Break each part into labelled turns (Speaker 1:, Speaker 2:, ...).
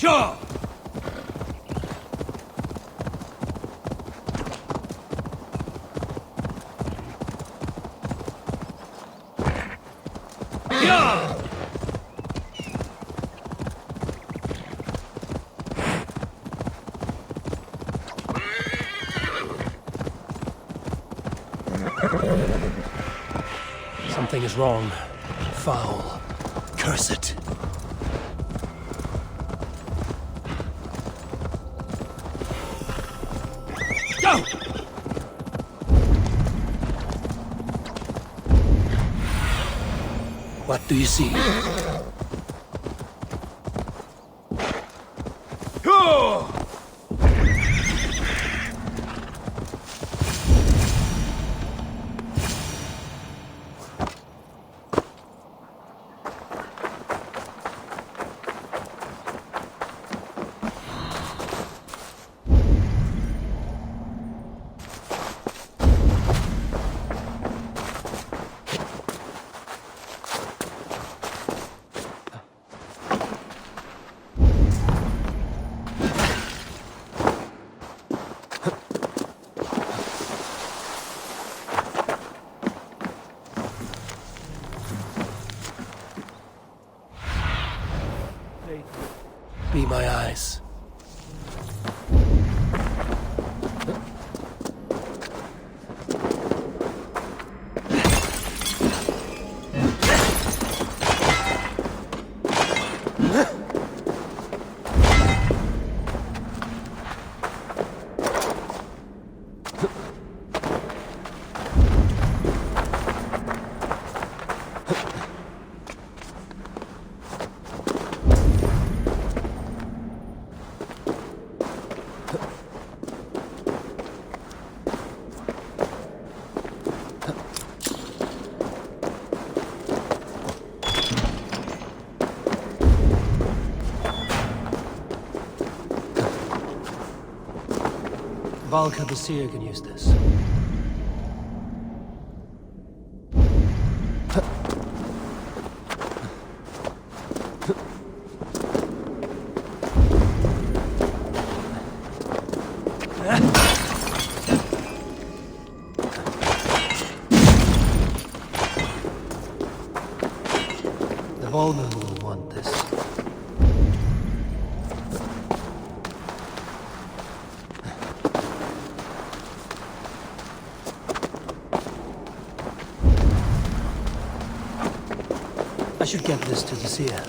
Speaker 1: Sure! Yeah! Something is wrong. Foul. Curse it. Go! What do you see? Be my eyes. Valka the Seer can use this. The Volman will want this. I should get this to the seer.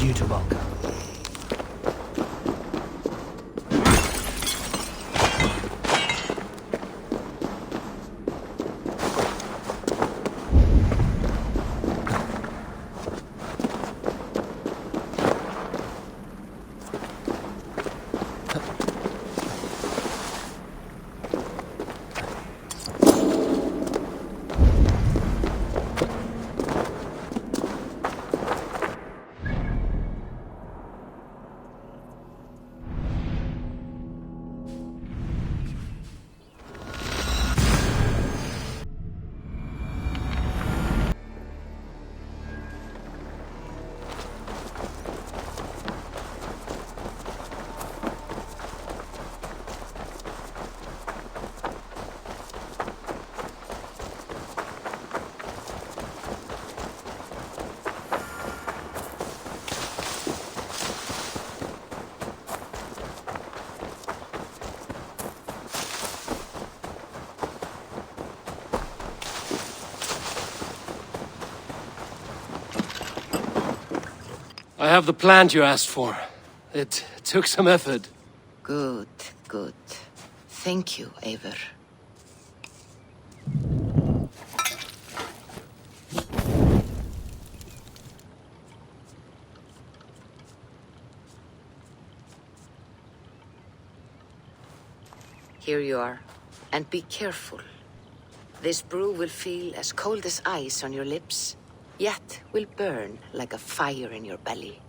Speaker 1: you to welcome. I have the plant you asked for. It took some effort.
Speaker 2: Good, good. Thank you, Eivor. Here you are. And be careful. This brew will feel as cold as ice on your lips, yet will burn like a fire in your belly.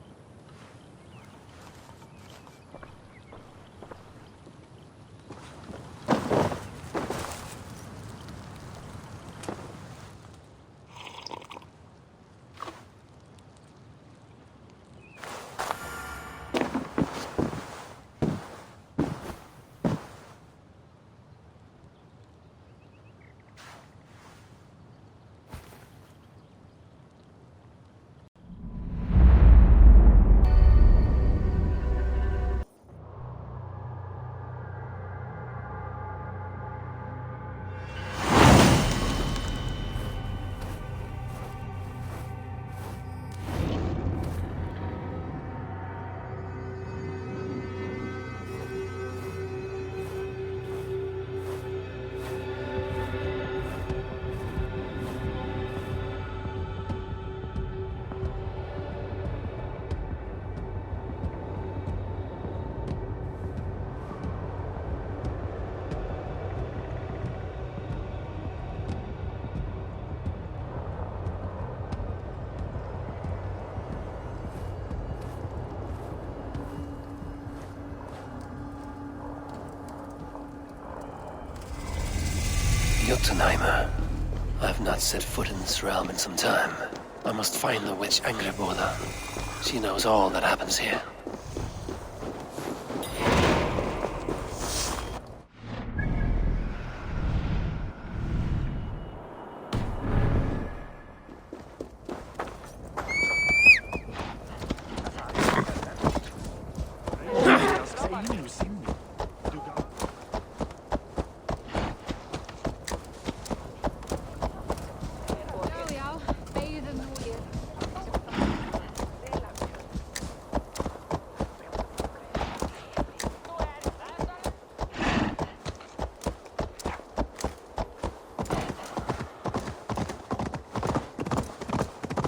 Speaker 1: Jotunheim. I've not set foot in this realm in some time. I must find the witch Anglo-Saxon. She knows all that happens here.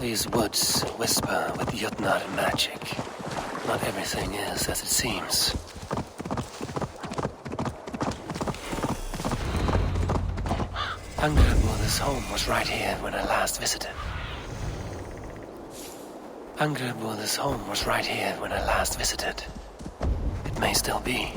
Speaker 1: These woods whisper with Jotnar magic. Not everything is as it seems. Anglo-Saxon's home was right here when I last visited. Anglo-Saxon's home was right here when I last visited. It may still be.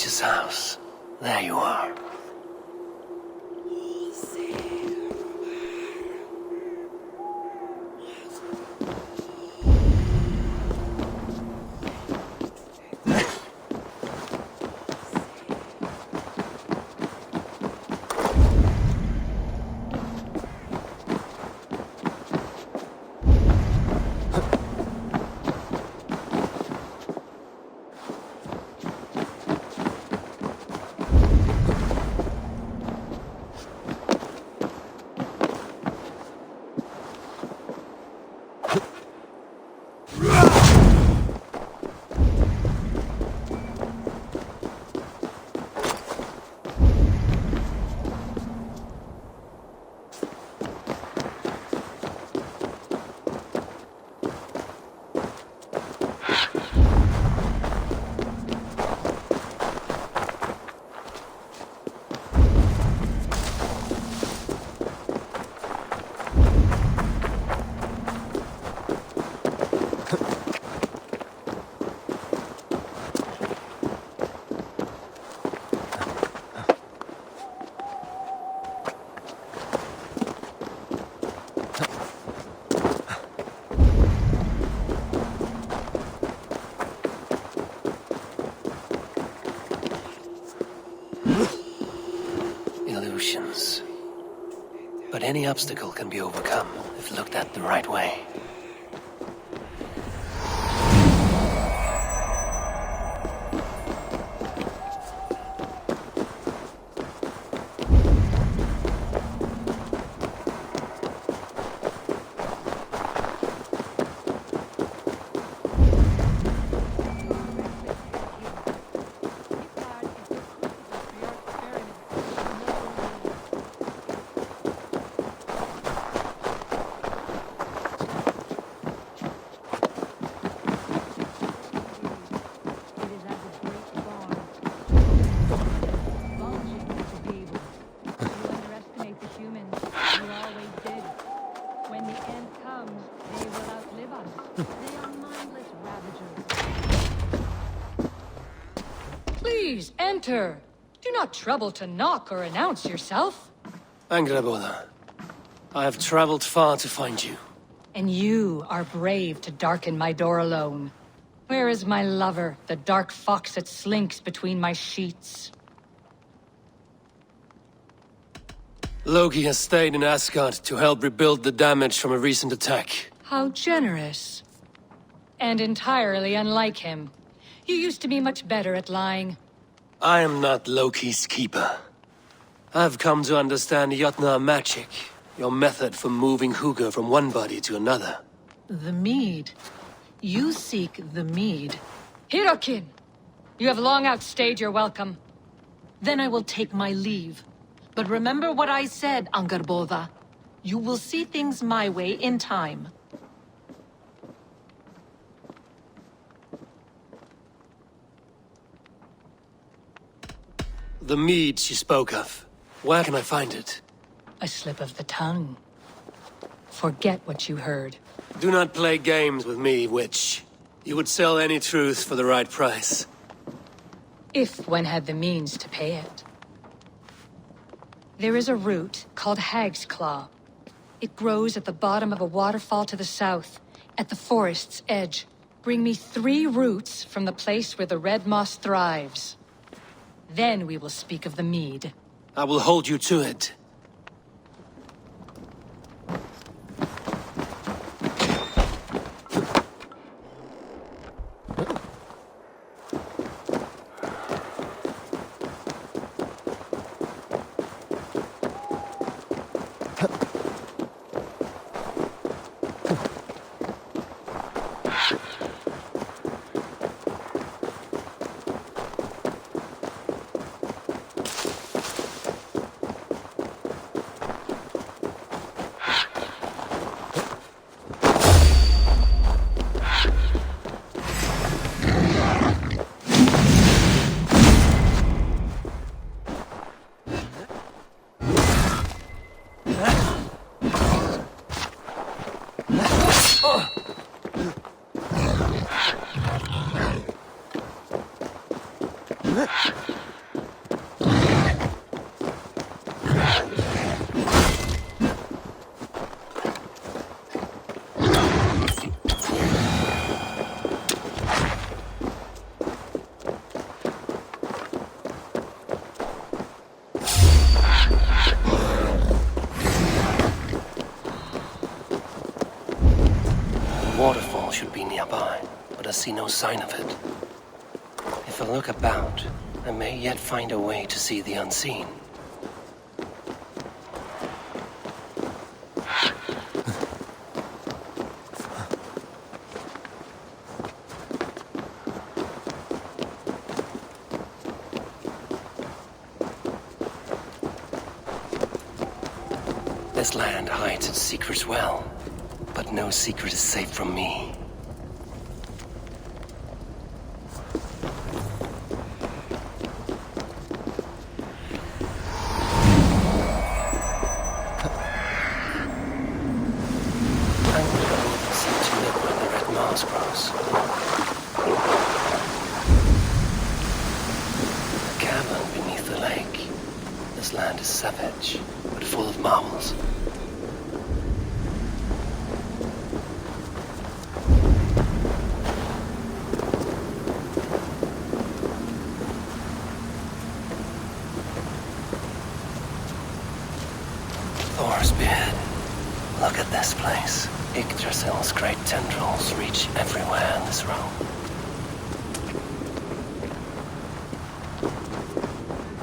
Speaker 1: precious house. There you are. Illusions. But any obstacle can be overcome if looked at the right way.
Speaker 3: Please, enter. Do not trouble to knock or announce yourself.
Speaker 1: Angreboda, I have traveled far to find you.
Speaker 3: And you are brave to darken my door alone. Where is my lover, the dark fox that slinks between my sheets?
Speaker 1: Loki has stayed in Asgard to help rebuild the damage from a recent attack.
Speaker 3: How generous. And entirely unlike him. You used to be much better at lying.
Speaker 1: I am not Loki's keeper. I've come to understand Jotnar magic, your method for moving Hugr from one body to another.
Speaker 4: The mead. You seek the mead.
Speaker 3: Hirokin! You have long outstayed your welcome.
Speaker 4: Then I will take my leave. But remember what I said, Angrboda. You will see things my way in time.
Speaker 1: The mead she spoke of. Where can I find it?
Speaker 3: A slip of the tongue. Forget what you heard.
Speaker 1: Do not play games with me, witch. You would sell any truth for the right price.
Speaker 3: If one had the means to pay it. There is a root called Hag's Claw. It grows at the bottom of a waterfall to the south, at the forest's edge. Bring me 3 roots from the place where the red moss thrives. Then we will speak of the mead.
Speaker 1: I will hold you to it. see no sign of it. If I look about, I may yet find a way to see the unseen. This land hides its secrets well, but no secret is safe from me. Savage, but full of marvels. Thor's beard. Look at this place. Yggdrasil's great tendrils reach everywhere in this realm.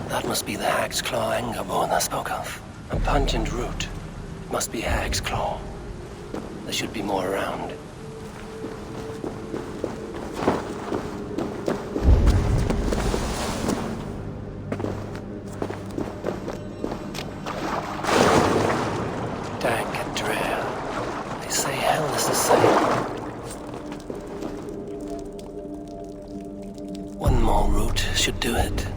Speaker 1: That must be the Hag's Claw Angabor I spoke of. A pungent root. Must be Hag's Claw. There should be more around. Dank and drear. They say hell is the same. One more root should do it.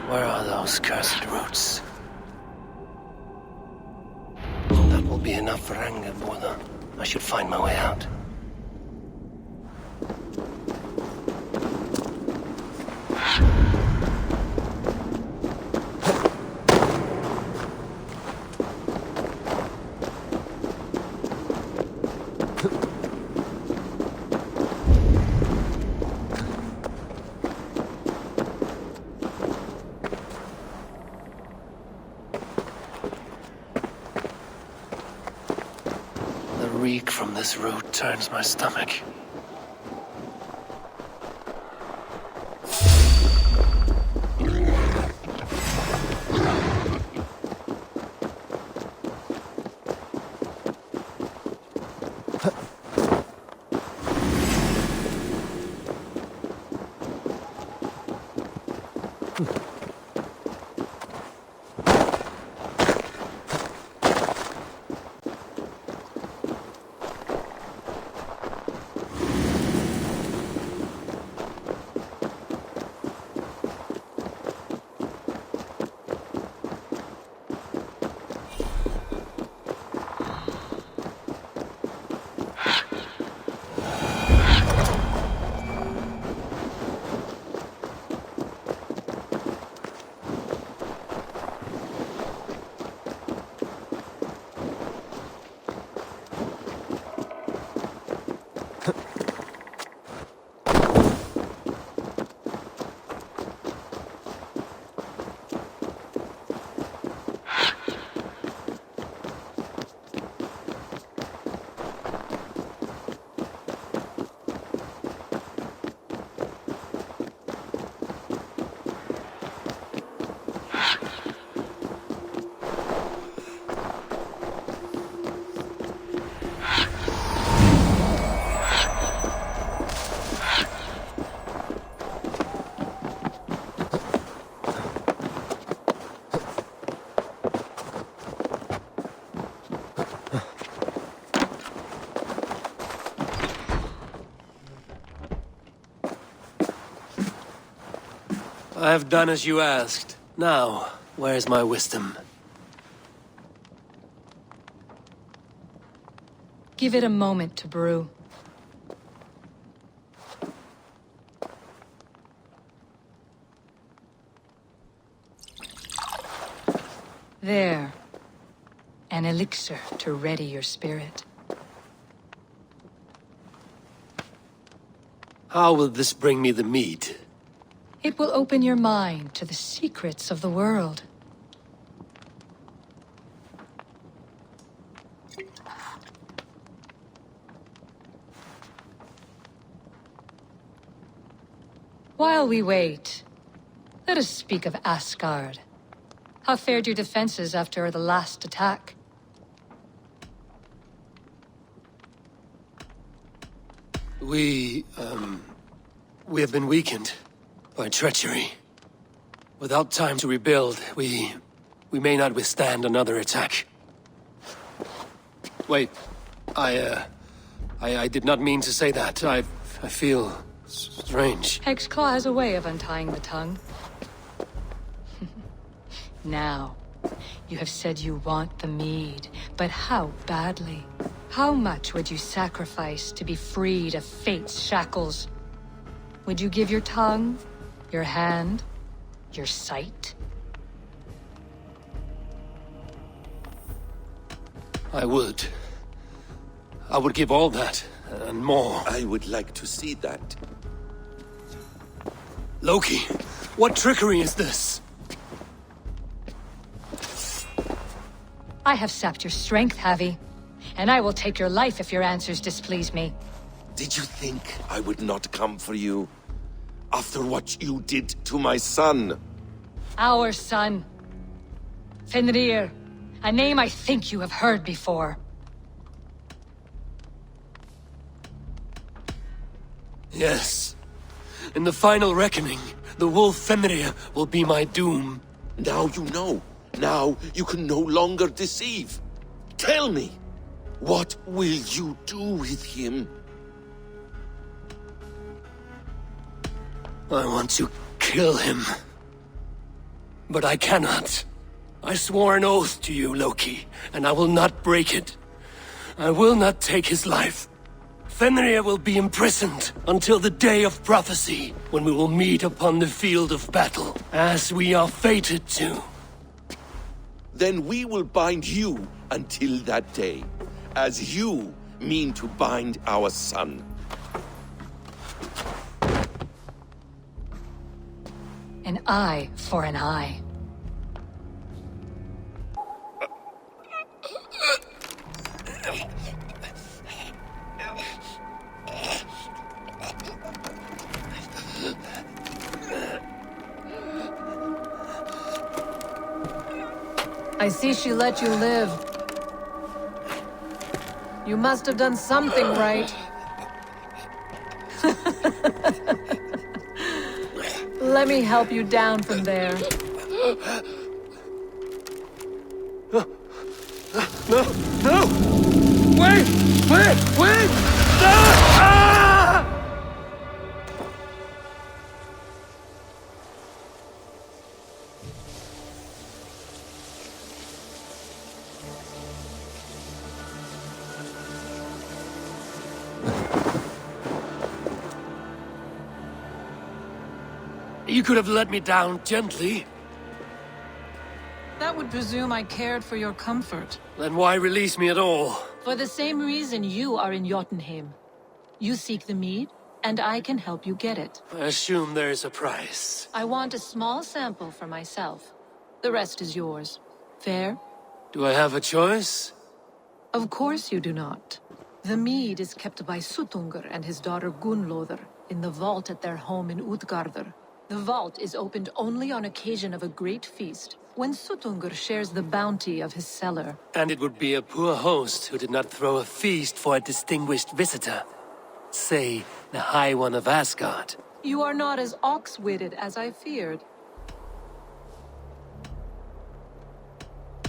Speaker 1: Where are those cursed roots? That will be enough for Angabor. I should find my way out. The reek from this root turns my stomach. I have done as you asked. Now, Where's my wisdom?
Speaker 3: Give it a moment to brew. There. An elixir to ready your spirit.
Speaker 1: How will this bring me the mead?
Speaker 3: It will open your mind to the secrets of the world. While we wait, let us speak of Asgard. How fared your defenses after the last attack?
Speaker 1: We have been weakened by treachery. Without time to rebuild, we may not withstand another attack. Wait, I did not mean to say that. I feel strange.
Speaker 3: Hexclaw has a way of untying the tongue. Now, you have said you want the mead, but how badly? How much would you sacrifice to be freed of fate's shackles? Would you give your tongue, your hand, your sight?
Speaker 1: I would. I would give all that, and more.
Speaker 5: I would like to see that.
Speaker 1: Loki, what trickery is this?
Speaker 3: I have sapped your strength, Havi. And I will take your life if your answers displease me.
Speaker 5: Did you think I would not come for you? After what you did to my son?
Speaker 3: Our son. Fenrir. A name I think you have heard before.
Speaker 1: Yes. In the final reckoning, the wolf Fenrir will be my doom.
Speaker 5: Now you know. Now you can no longer deceive. Tell me, what will you do with him?
Speaker 1: I want to kill him. But I cannot. I swore an oath to you, Loki, and I will not break it. I will not take his life. Fenrir will be imprisoned until the day of prophecy, when we will meet upon the field of battle, as we are fated to.
Speaker 5: Then we will bind you until that day, as you mean to bind our son.
Speaker 3: An eye for an eye.
Speaker 4: I see she let you live. You must have done something right. Let me help you down from there.
Speaker 1: No! No! Wait! Wait! Wait! No! Ah! You could have let me down gently.
Speaker 4: That would presume I cared for your comfort.
Speaker 1: Then why release me at all?
Speaker 4: For the same reason you are in Jotunheim. You seek the mead, and I can help you get it.
Speaker 1: I assume there is a price.
Speaker 4: I want a small sample for myself. The rest is yours. Fair?
Speaker 1: Do I have a choice?
Speaker 4: Of course you do not. The mead is kept by Suttungr and his daughter Gunnlóðr in the vault at their home in Utgardr. The vault is opened only on occasion of a great feast, when Suttungr shares the bounty of his cellar.
Speaker 1: And it would be a poor host who did not throw a feast for a distinguished visitor. Say, the High One of Asgard.
Speaker 4: You are not as ox-witted as I feared.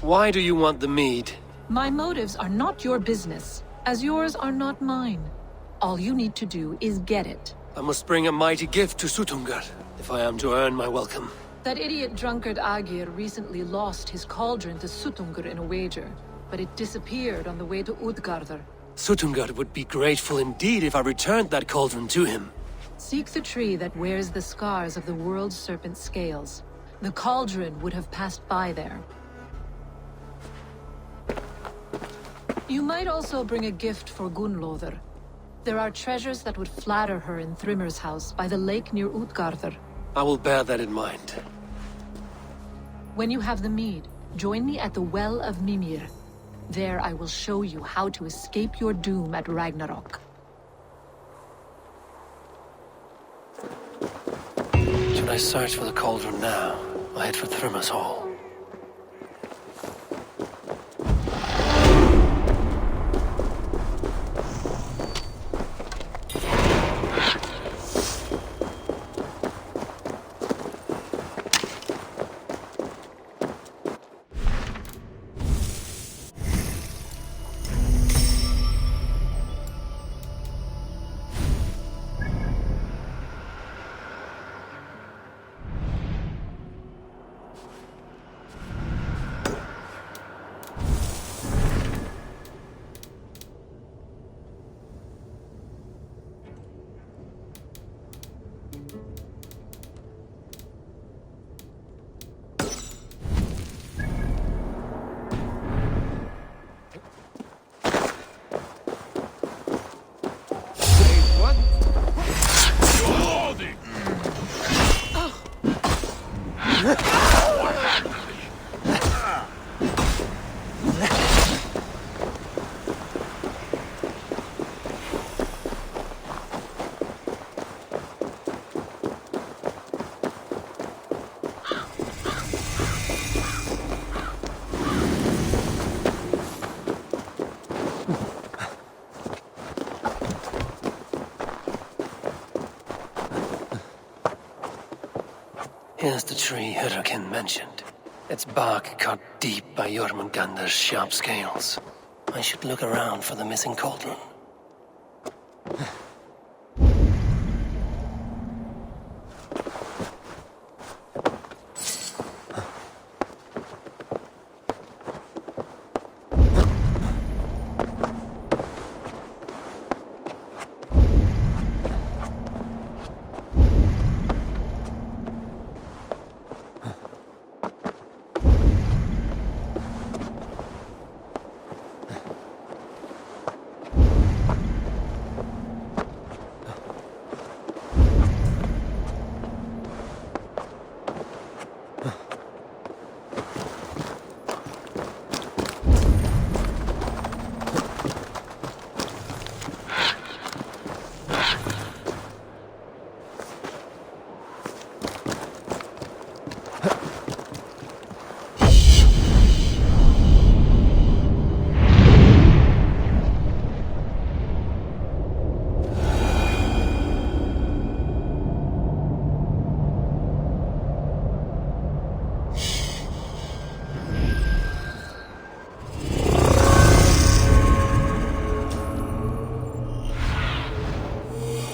Speaker 1: Why do you want the mead?
Speaker 4: My motives are not your business, as yours are not mine. All you need to do is get it.
Speaker 1: I must bring a mighty gift to Suttungr, if I am to earn my welcome.
Speaker 4: That idiot drunkard Agir recently lost his cauldron to Suttungr in a wager, but it disappeared on the way to Utgardr.
Speaker 1: Suttungr would be grateful indeed if I returned that cauldron to him.
Speaker 4: Seek the tree that wears the scars of the world's serpent scales. The cauldron would have passed by there. You might also bring a gift for Gunnlóðr. There are treasures that would flatter her in Thrimmer's house by the lake near Utgardr.
Speaker 1: I will bear that in mind.
Speaker 4: When you have the mead, join me at the Well of Mimir. There I will show you how to escape your doom at Ragnarok.
Speaker 1: Should I search for the cauldron now, or head for Thrimmer's Hall? Here's the tree Hurricane mentioned. Its bark cut deep by Jormungandr's sharp scales. I should look around for the missing cauldron.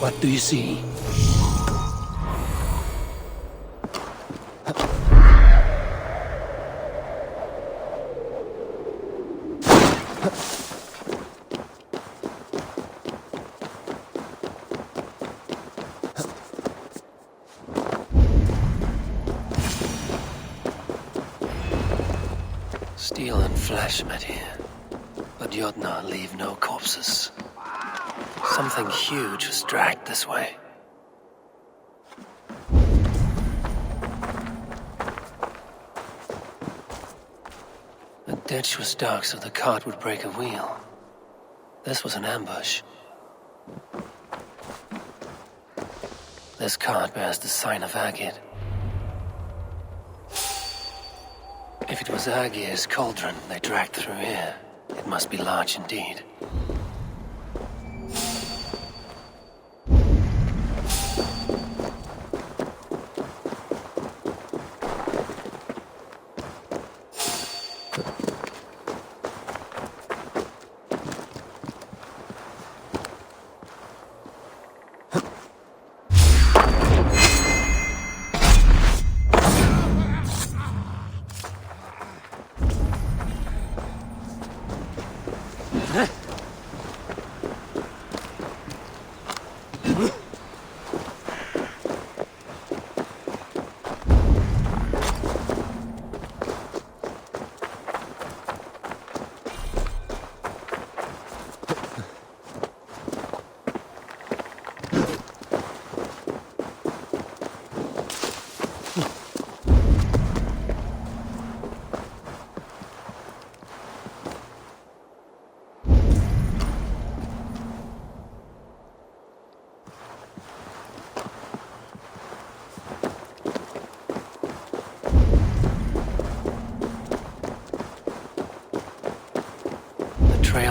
Speaker 1: What do you see? Steel and flesh met here, but Jotnar leave no corpses. Something huge was dragged this way. The ditch was dark so the cart would break a wheel. This was an ambush. This cart bears the sign of Agid. If it was Agir's cauldron they dragged through here, it must be large indeed.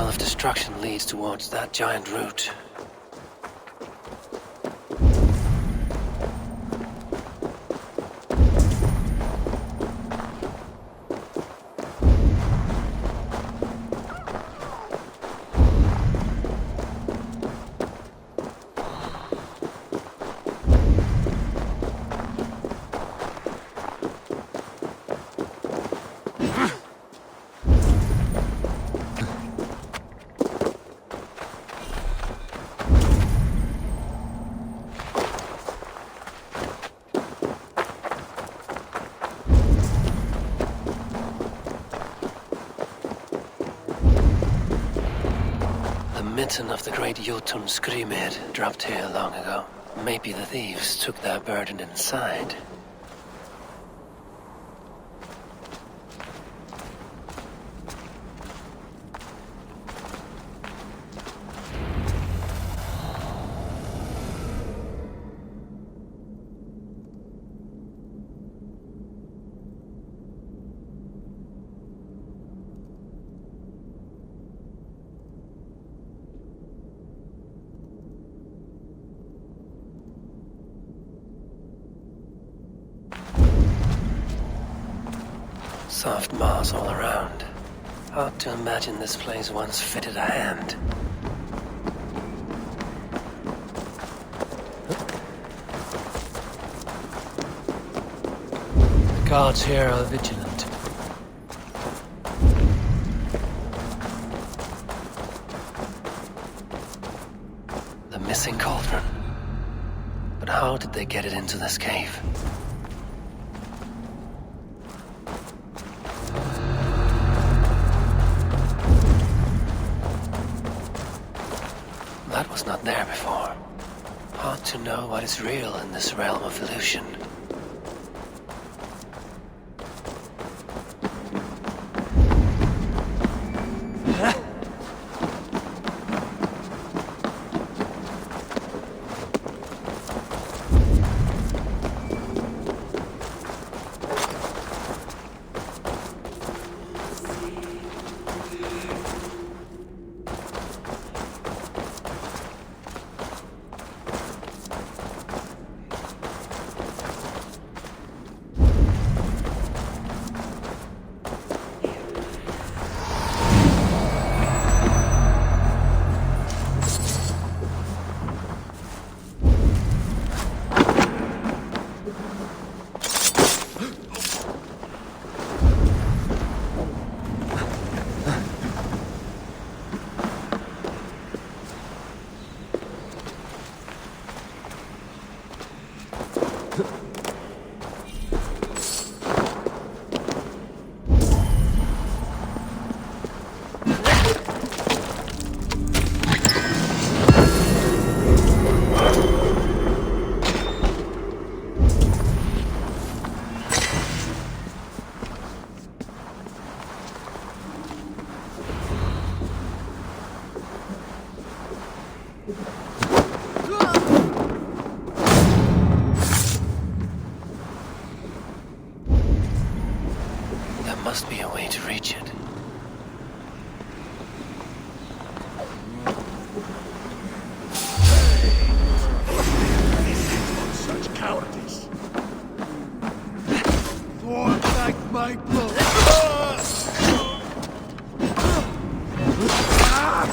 Speaker 1: trail of destruction leads towards that giant root. Mitten of the Great Jotun Skrimir dropped here long ago. Maybe the thieves took their burden inside. Soft moss all around. Hard to imagine this place once fitted a hand. The guards here are vigilant. The missing cauldron. But how did they get it into this cave? That was not there before. Hard to know what is real in this realm of illusion. Must be a way to reach it.
Speaker 6: Such cowardice. Fall back my blow.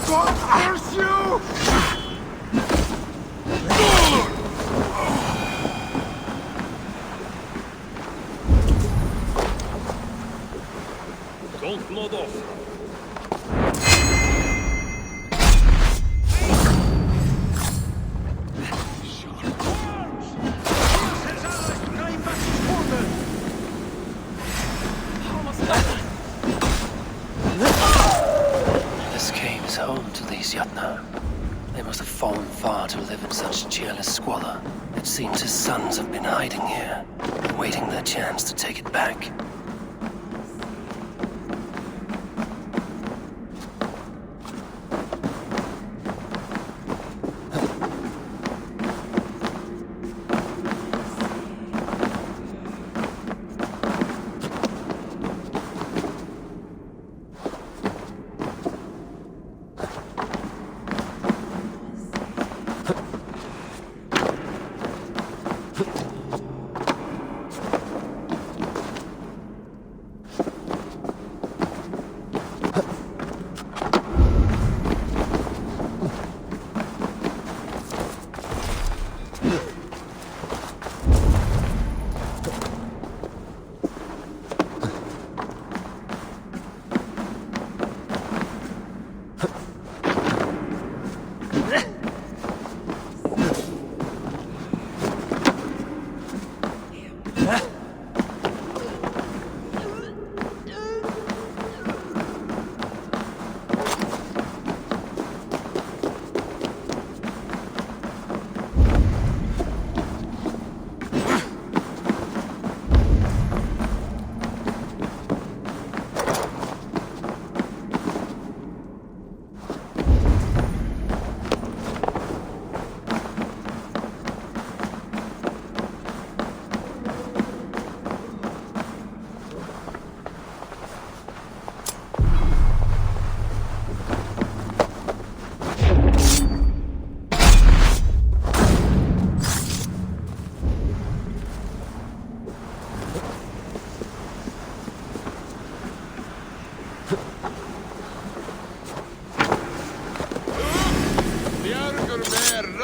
Speaker 6: God curse you!
Speaker 7: Don't blow off.
Speaker 1: This cave is home to these Jotnar. They must have fallen far to live in such cheerless squalor. It seems his sons have been hiding here, waiting their chance to take it back.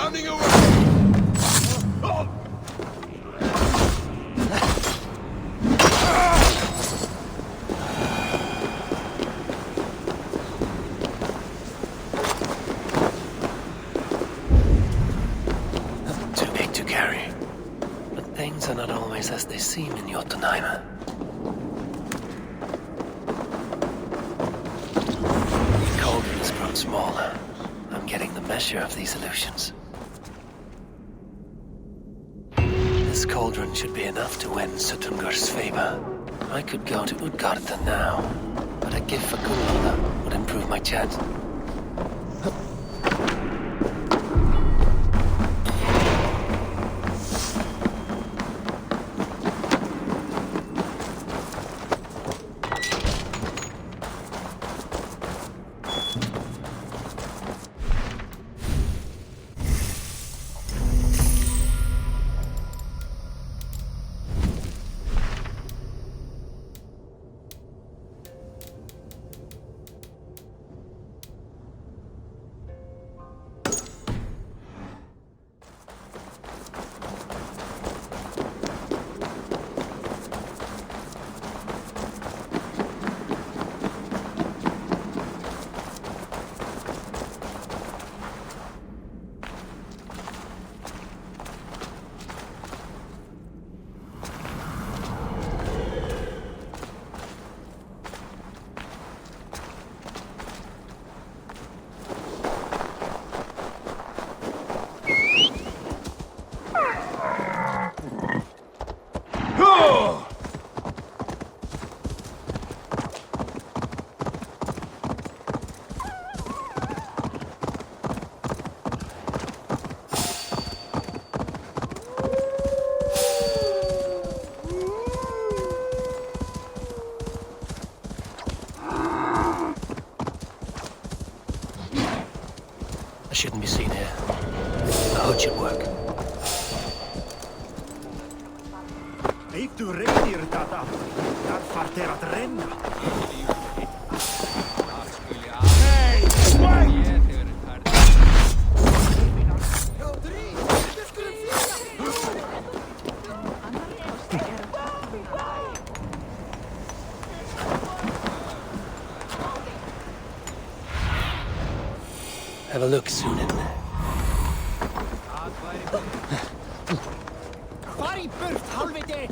Speaker 5: running away!
Speaker 1: Too big to carry. But things are not always as they seem in Jotunheim. The cauldron has grown smaller. I'm getting the measure of these illusions. This cauldron should be enough to win Suttungur's favor. I could go to Utgarda now, but a gift for Gunnlaugur would improve my chance. Shouldn't be seen here. The hood should work.
Speaker 6: Vet du redir detta? Därför det att renna. Hey, wait!
Speaker 1: Have a look, Sunan.
Speaker 6: Far í burt, helvete!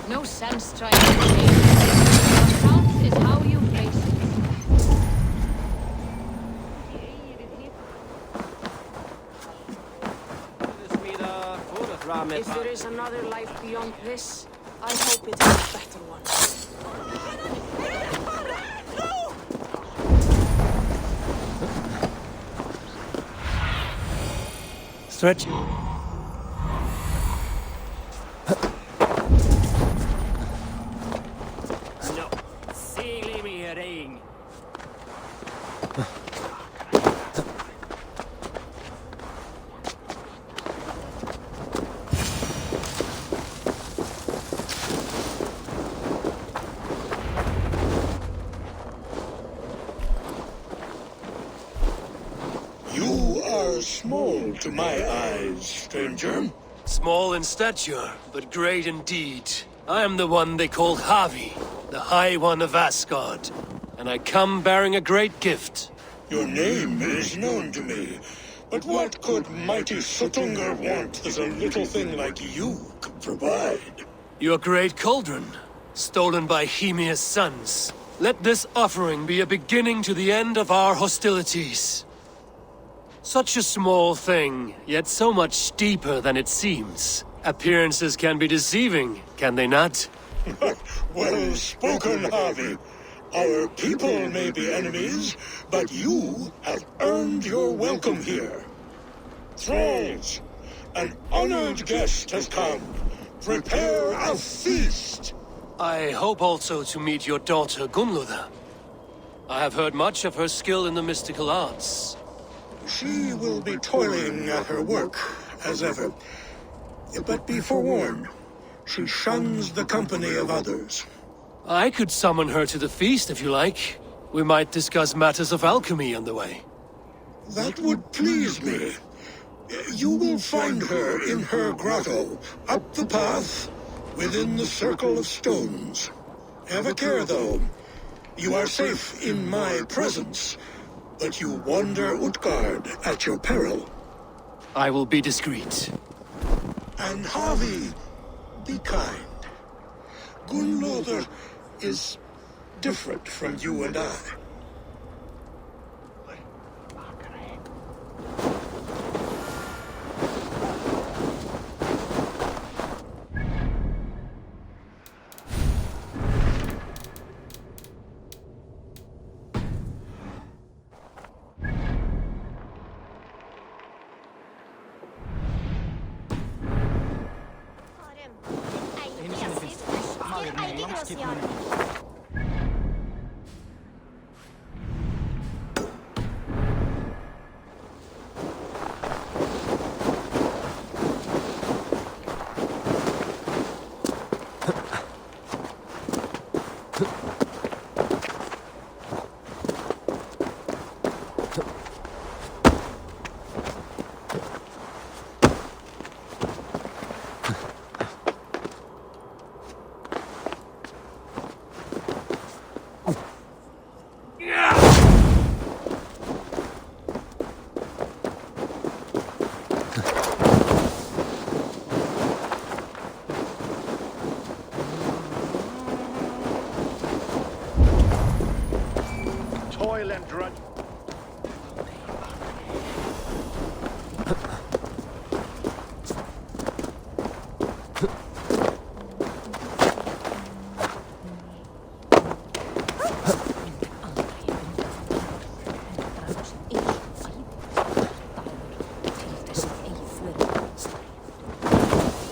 Speaker 3: No sense trying to change. Your path is how you face it.
Speaker 7: If there is another life beyond this, I hope it is a better one.
Speaker 1: Stretch.
Speaker 7: No, see me ring.
Speaker 6: You are small to my eyes, stranger.
Speaker 1: Small in stature, but great in deed. I am the one they call Havi, the High One of Asgard. And I come bearing a great gift.
Speaker 6: Your name is known to me, but what could mighty Suttungr want that a little thing like you could provide?
Speaker 1: Your great cauldron, stolen by Hymia's sons. Let this offering be a beginning to the end of our hostilities. Such a small thing, yet so much deeper than it seems. Appearances can be deceiving, can they not?
Speaker 6: Well spoken, Harvey. Our people may be enemies, but you have earned your welcome here. Thralls, an honored guest has come. Prepare a feast!
Speaker 1: I hope also to meet your daughter Gunnlóða. I have heard much of her skill in the mystical arts.
Speaker 6: She will be toiling at her work, as ever. But be forewarned, she shuns the company of others.
Speaker 1: I could summon her to the feast if you like. We might discuss matters of alchemy on the way.
Speaker 6: That would please me. You will find her in her grotto, up the path, within the circle of stones. Have a care, though. You are safe in my presence, but you wander Utgard at your peril.
Speaker 1: I will be discreet.
Speaker 6: And Harvey, be kind. Gunnlóður is different from you and I.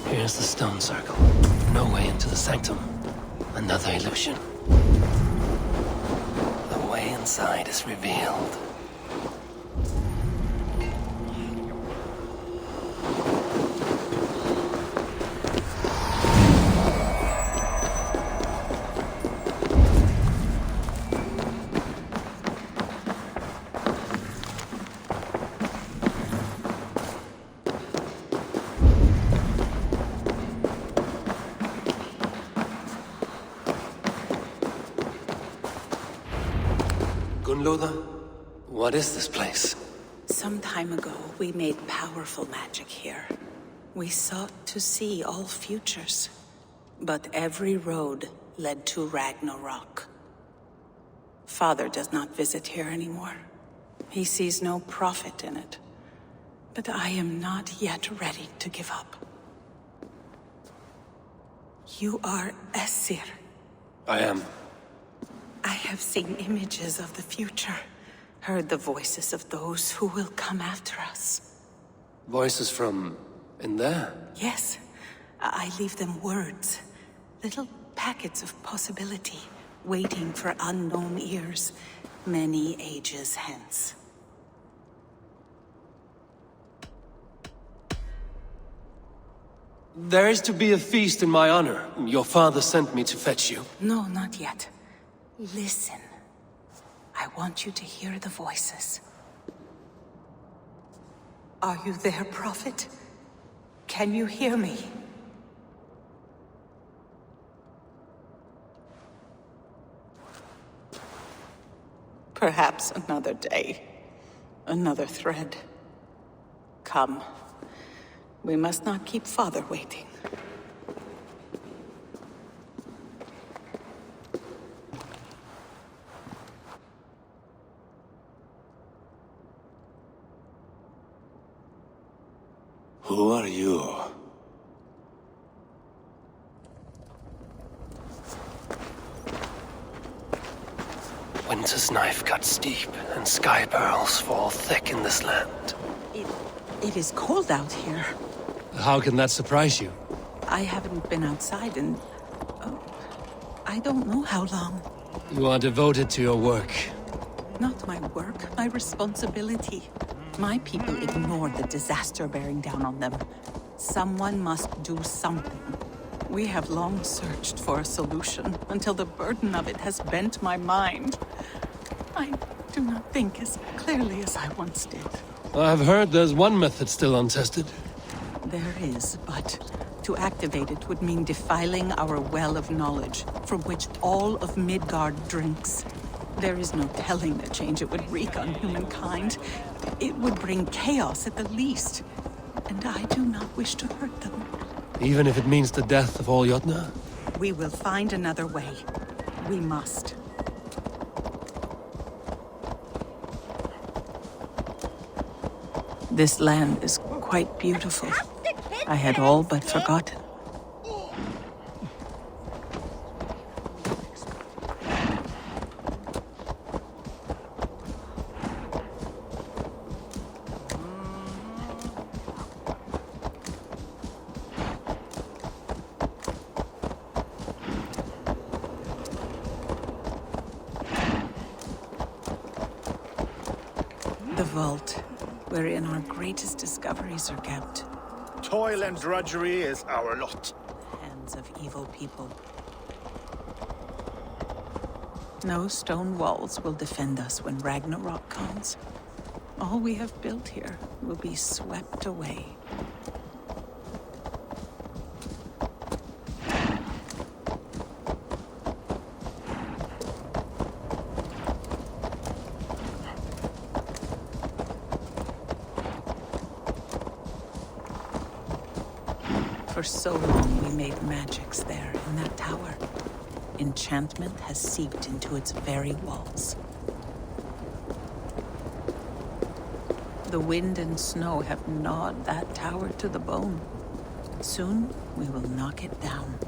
Speaker 1: Here's the stone circle. No way into the sanctum. Another illusion. The way inside is revealed. Gunnlóða, what is this place?
Speaker 8: Some time ago, we made powerful magic here. We sought to see all futures. But every road led to Ragnarok. Father does not visit here anymore. He sees no profit in it. But I am not yet ready to give up. You are Æsir.
Speaker 1: I am.
Speaker 8: I have seen images of the future, heard the voices of those who will come after us.
Speaker 1: Voices from in there?
Speaker 8: Yes, I leave them words, little packets of possibility, waiting for unknown ears, many ages hence.
Speaker 1: There is to be a feast in my honor. Your father sent me to fetch you.
Speaker 8: No, not yet. Listen. I want you to hear the voices. Are you there, Prophet? Can you hear me? Perhaps another day. Another thread. Come. We must not keep Father waiting.
Speaker 5: Who are you?
Speaker 1: Winter's knife cuts deep, and sky pearls fall thick in this land.
Speaker 8: It is cold out here.
Speaker 1: How can that surprise you?
Speaker 8: I haven't been outside in... I don't know how long.
Speaker 1: You are devoted to your work.
Speaker 8: Not my work, my responsibility. My people ignore the disaster bearing down on them. Someone must do something. We have long searched for a solution until the burden of it has bent my mind. I do not think as clearly as I once did.
Speaker 1: I've heard there's one method still untested.
Speaker 8: There is, but to activate it would mean defiling our well of knowledge, from which all of Midgard drinks. There is no telling the change it would wreak on humankind. It would bring chaos at the least, and I do not wish to hurt them.
Speaker 1: Even if it means the death of all Jotnar?
Speaker 8: We will find another way. We must. This land is quite beautiful. I had all but forgotten. The vault, wherein our greatest discoveries are kept.
Speaker 9: Toil and drudgery is our lot.
Speaker 8: Hands of evil people. No stone walls will defend us when Ragnarok comes. All we have built here will be swept away. For so long we made magics there in that tower. Enchantment has seeped into its very walls. The wind and snow have gnawed that tower to the bone. Soon we will knock it down.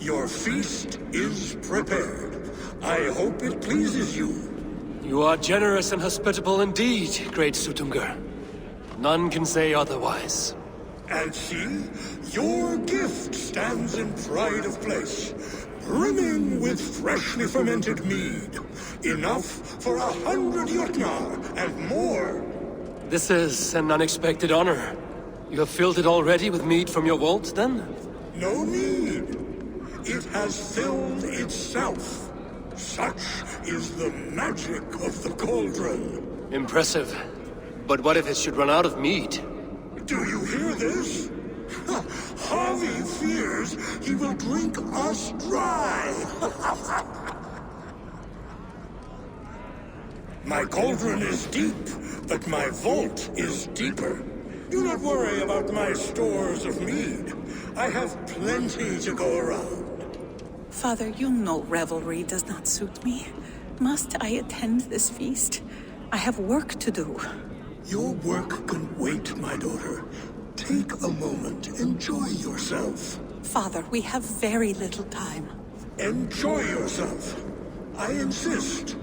Speaker 6: Your feast is prepared. I hope it pleases you.
Speaker 1: You are generous and hospitable indeed, great Suttungr. None can say otherwise.
Speaker 6: And see, your gift stands in pride of place, brimming with freshly fermented mead. Enough for 100 Jotnar and more.
Speaker 1: This is an unexpected honor. You have filled it already with mead from your vault, then?
Speaker 6: No need. It has filled itself. Such is the magic of the cauldron.
Speaker 1: Impressive. But what if it should run out of mead?
Speaker 6: Do you hear this? Harvey fears he will drink us dry. My cauldron is deep, but my vault is deeper. Do not worry about my stores of mead. I have plenty to go around.
Speaker 8: Father, you know revelry does not suit me. Must I attend this feast? I have work to do.
Speaker 6: Your work can wait, my daughter. Take a moment, enjoy yourself.
Speaker 8: Father, we have very little time.
Speaker 6: Enjoy yourself. I insist.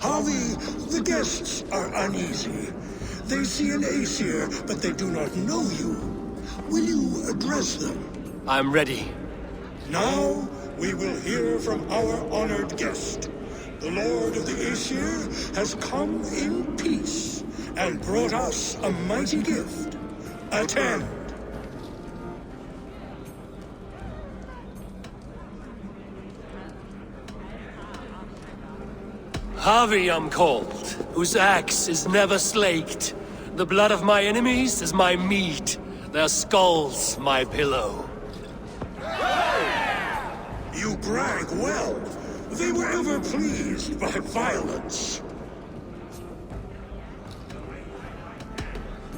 Speaker 6: Harvey, the guests are uneasy. They see an Aesir, but they do not know you. Will you address them?
Speaker 1: I'm ready.
Speaker 6: Now, we will hear from our honored guest. The Lord of the Aesir has come in peace and brought us a mighty gift. Attend.
Speaker 1: Havi I'm called, whose axe is never slaked. The blood of my enemies is my meat, their skulls my pillow.
Speaker 6: You brag well. They were ever pleased by violence.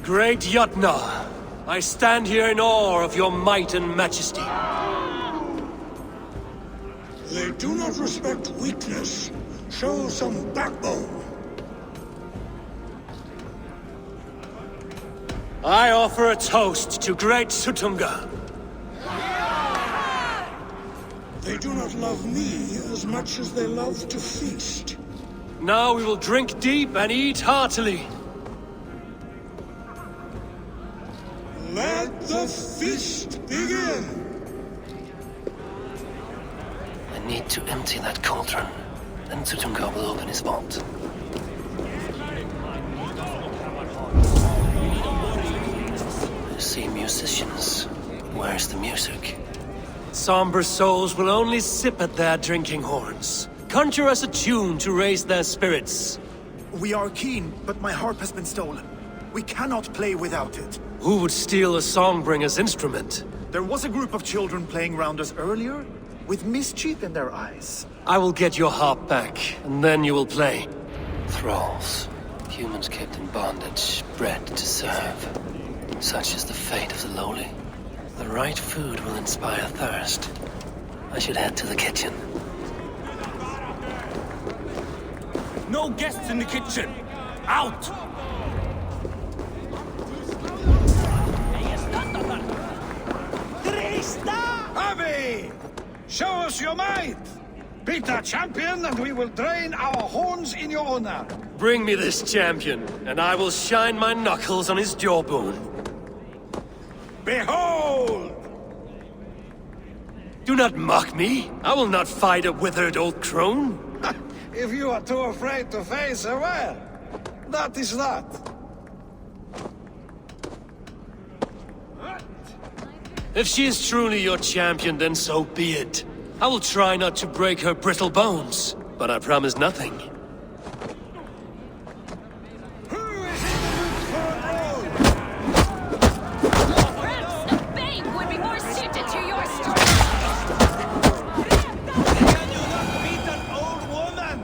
Speaker 1: Great Jotnar, I stand here in awe of your might and majesty.
Speaker 6: They do not respect weakness. Show some backbone.
Speaker 1: I offer a toast to Great Sutunga.
Speaker 6: They do not love me as much as they love to feast.
Speaker 1: Now we will drink deep and eat heartily.
Speaker 6: Let the feast begin!
Speaker 1: I need to empty that cauldron. Then Sutunga will open his vault. I see musicians. Where's the music? Somber souls will only sip at their drinking horns. Conjure us a tune to raise their spirits.
Speaker 9: We are keen, but my harp has been stolen. We cannot play without it.
Speaker 1: Who would steal a songbringer's instrument?
Speaker 9: There was a group of children playing round us earlier, with mischief in their eyes.
Speaker 1: I will get your harp back, and then you will play. Thralls. Humans kept in bondage, bred to serve. Such is the fate of the lowly. The right food will inspire thirst. I should head to the kitchen.
Speaker 10: No guests in the kitchen! Out!
Speaker 9: Havi! Show us your might! Beat our champion and we will drain our horns in your honor.
Speaker 1: Bring me this champion, and I will shine my knuckles on his jawbone.
Speaker 9: Behold!
Speaker 1: Do not mock me. I will not fight a withered old crone.
Speaker 9: If you are too afraid to face her, well, that is that.
Speaker 1: If she is truly your champion, then so be it. I will try not to break her brittle bones, but I promise nothing.
Speaker 11: Perhaps a babe would be more suited to your strength.
Speaker 9: Can you not beat an old woman?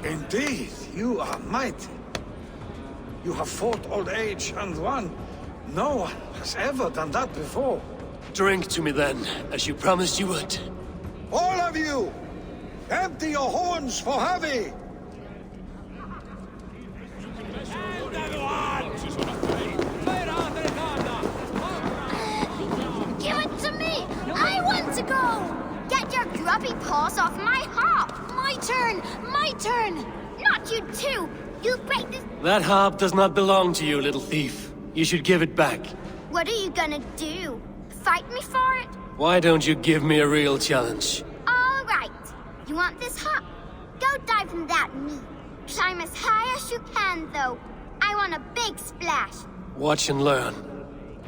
Speaker 9: Indeed, you are mighty. You have fought old age and won. No one has ever done that before.
Speaker 1: Drink to me then, as you promised you would.
Speaker 9: All of you! Empty your horns for Havi!
Speaker 12: Give it to me! I want to go! Get your grubby paws off my harp! My turn! My turn! Not you too! You break this...
Speaker 1: That harp does not belong to you, little thief. You should give it back.
Speaker 12: What are you gonna do? Fight me for it?
Speaker 1: Why don't you give me a real challenge?
Speaker 12: All right. You want this harp? Go dive in that meat. Climb as high as you can, though. I want a big splash.
Speaker 1: Watch and learn.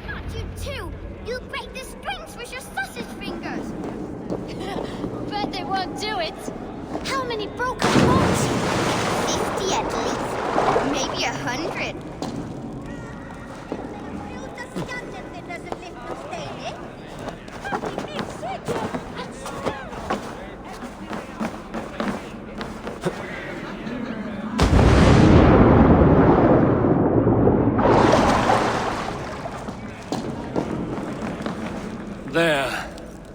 Speaker 12: Not you too! You break the strings with your sausage fingers! Bet they won't do it! How many broken bones? 50 at least. Maybe 100.
Speaker 1: There.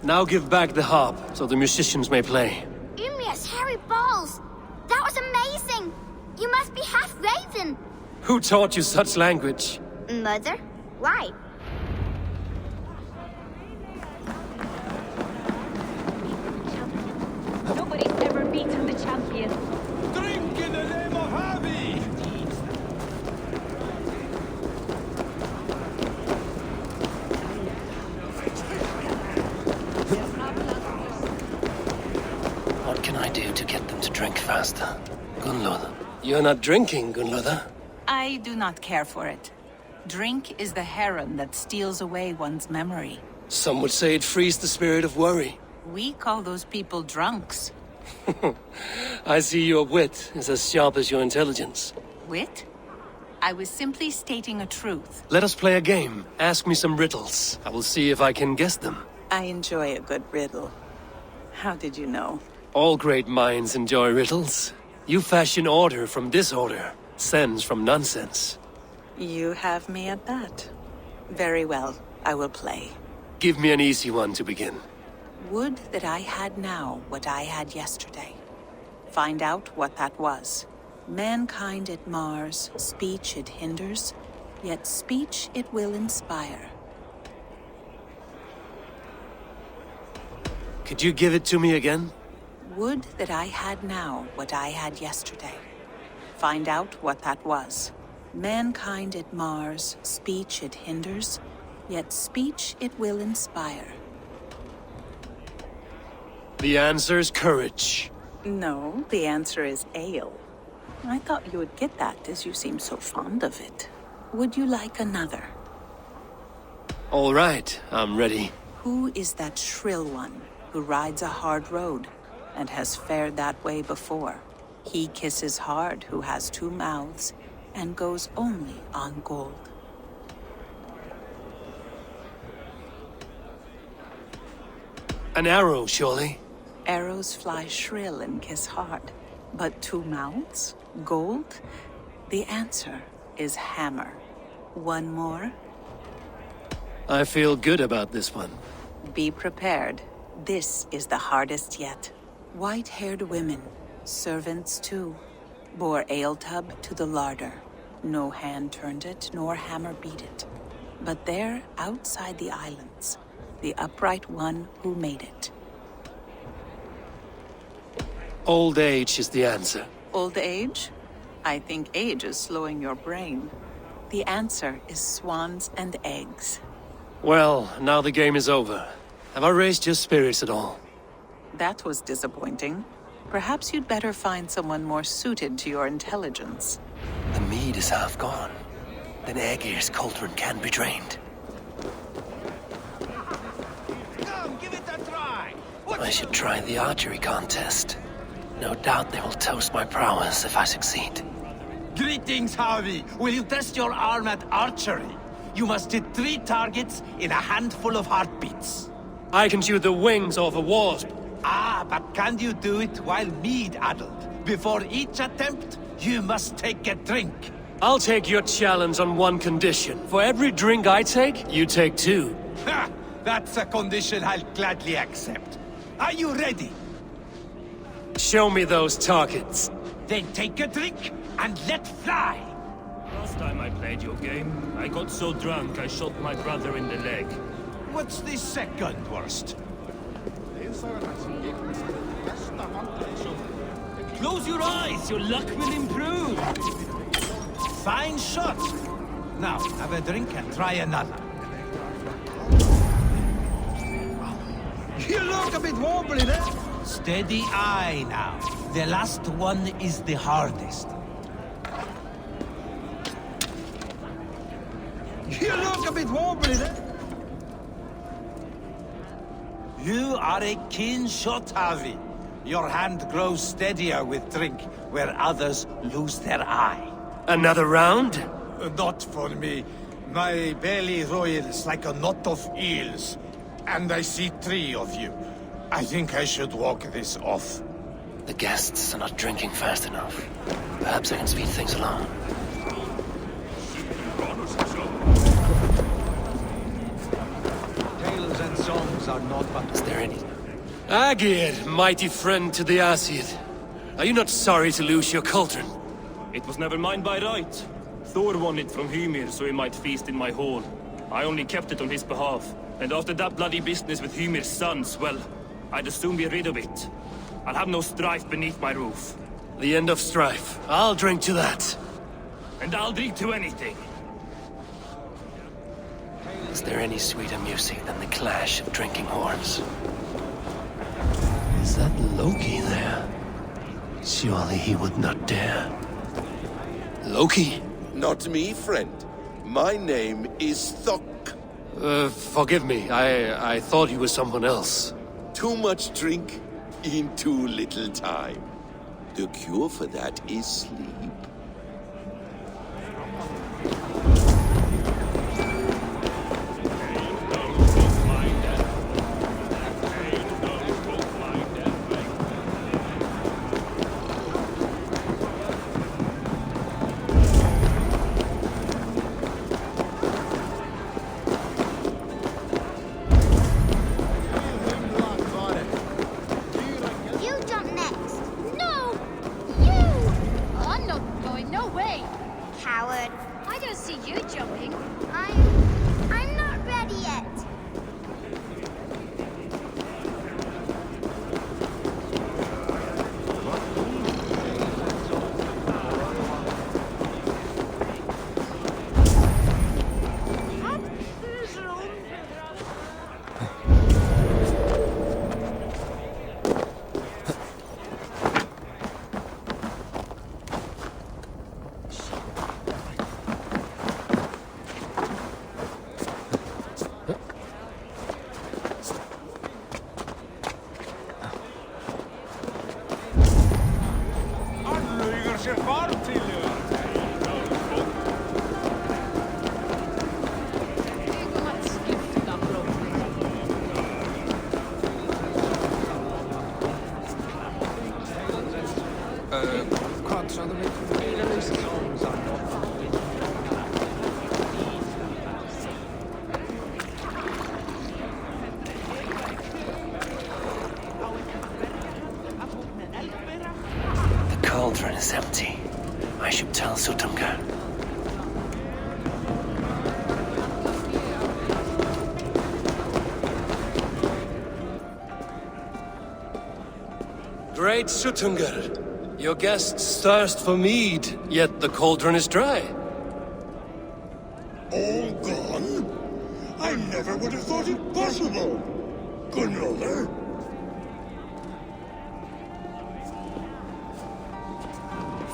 Speaker 1: Now give back the harp, so the musicians may play.
Speaker 12: Ymria's hairy balls! That was amazing! You must be half raven!
Speaker 1: Who taught you such language?
Speaker 12: Mother? Why?
Speaker 11: Nobody's ever beaten the champion.
Speaker 10: Drink in the name of Havi!
Speaker 1: What can I do to get them to drink faster? Gunnlother. You're not drinking, Gunnlother.
Speaker 8: I do not care for it. Drink is the heron that steals away one's memory.
Speaker 1: Some would say it frees the spirit of worry.
Speaker 8: We call those people drunks.
Speaker 1: I see your wit is as sharp as your intelligence.
Speaker 8: Wit? I was simply stating a truth.
Speaker 1: Let us play a game. Ask me some riddles. I will see if I can guess them.
Speaker 8: I enjoy a good riddle. How did you know?
Speaker 1: All great minds enjoy riddles. You fashion order from disorder, sense from nonsense.
Speaker 8: You have me at that. Very well, I will play.
Speaker 1: Give me an easy one to begin.
Speaker 8: Would that I had now what I had yesterday. Find out what that was. Mankind it mars, speech it hinders, yet speech it will inspire.
Speaker 1: Could you give it to me again?
Speaker 8: Would that I had now what I had yesterday. Find out what that was. Mankind it mars, speech it hinders, yet speech it will inspire.
Speaker 1: The answer's courage.
Speaker 8: No, the answer is ale. I thought you would get that, as you seem so fond of it. Would you like another?
Speaker 1: All right, I'm ready.
Speaker 8: Who is that shrill one who rides a hard road and has fared that way before? He kisses hard who has two mouths and goes only on gold.
Speaker 1: An arrow, surely?
Speaker 8: Arrows fly shrill and kiss hard, but two mouths? Gold? The answer is hammer. One more?
Speaker 1: I feel good about this one.
Speaker 8: Be prepared. This is the hardest yet. White-haired women, servants too, bore ale tub to the larder. No hand turned it, nor hammer beat it. But there, outside the islands, the upright one who made it.
Speaker 1: Old age is the answer.
Speaker 8: Old age? I think age is slowing your brain. The answer is swans and eggs.
Speaker 1: Well, now the game is over. Have I raised your spirits at all?
Speaker 8: That was disappointing. Perhaps you'd better find someone more suited to your intelligence.
Speaker 1: The mead is half gone. Then Aegir's cauldron can be drained.
Speaker 10: Come, give it a try.
Speaker 1: I should try the archery contest. No doubt they will toast my prowess if I succeed.
Speaker 10: Greetings, Harvey. Will you test your arm at archery? You must hit 3 targets in a handful of heartbeats.
Speaker 1: I can shoot the wings off a wasp.
Speaker 10: Ah, but can you do it while mead-addled? Before each attempt, you must take a drink.
Speaker 1: I'll take your challenge on one condition. For every drink I take, you take 2.
Speaker 10: Ha! That's a condition I'll gladly accept. Are you ready?
Speaker 1: Show me those targets.
Speaker 10: Then take a drink and let fly.
Speaker 13: Last time I played your game, I got so drunk I shot my brother in the leg.
Speaker 10: What's the second worst?
Speaker 13: Close your eyes, your luck will improve.
Speaker 10: Fine shot. Now, have a drink and try another.
Speaker 9: You look a bit wobbly there.
Speaker 10: Steady eye now. The last one is the hardest.
Speaker 9: You look a bit wobbly there.
Speaker 10: You are a keen shot, Harvey. Your hand grows steadier with drink, where others lose their eye.
Speaker 1: Another round?
Speaker 6: Not for me. My belly roils like a knot of eels. And I see 3 of you. I think I should walk this off.
Speaker 1: The guests are not drinking fast enough. Perhaps I can speed things along.
Speaker 9: Tales and songs are not but...
Speaker 1: Is there any... Aegir, mighty friend to the Aesir. Are you not sorry to lose your cauldron?
Speaker 13: It was never mine by right. Thor won it from Hymir so he might feast in my hall. I only kept it on his behalf. And after that bloody business with Hymir's sons, well, I'd as soon be rid of it. I'll have no strife beneath my roof.
Speaker 1: The end of strife. I'll drink to that.
Speaker 13: And I'll drink to anything.
Speaker 1: Is there any sweeter music than the clash of drinking horns? Is that Loki there? Surely he would not dare. Loki?
Speaker 5: Not me, friend. My name is Thok.
Speaker 1: Forgive me. I thought you were someone else.
Speaker 5: Too much drink in too little time. The cure for that is sleep.
Speaker 1: The cauldron is empty. I should tell Sutunga. Great Sutunga, your guests thirst for mead, yet the cauldron is dry.
Speaker 6: All gone? I never would have thought it possible. Gunlothar?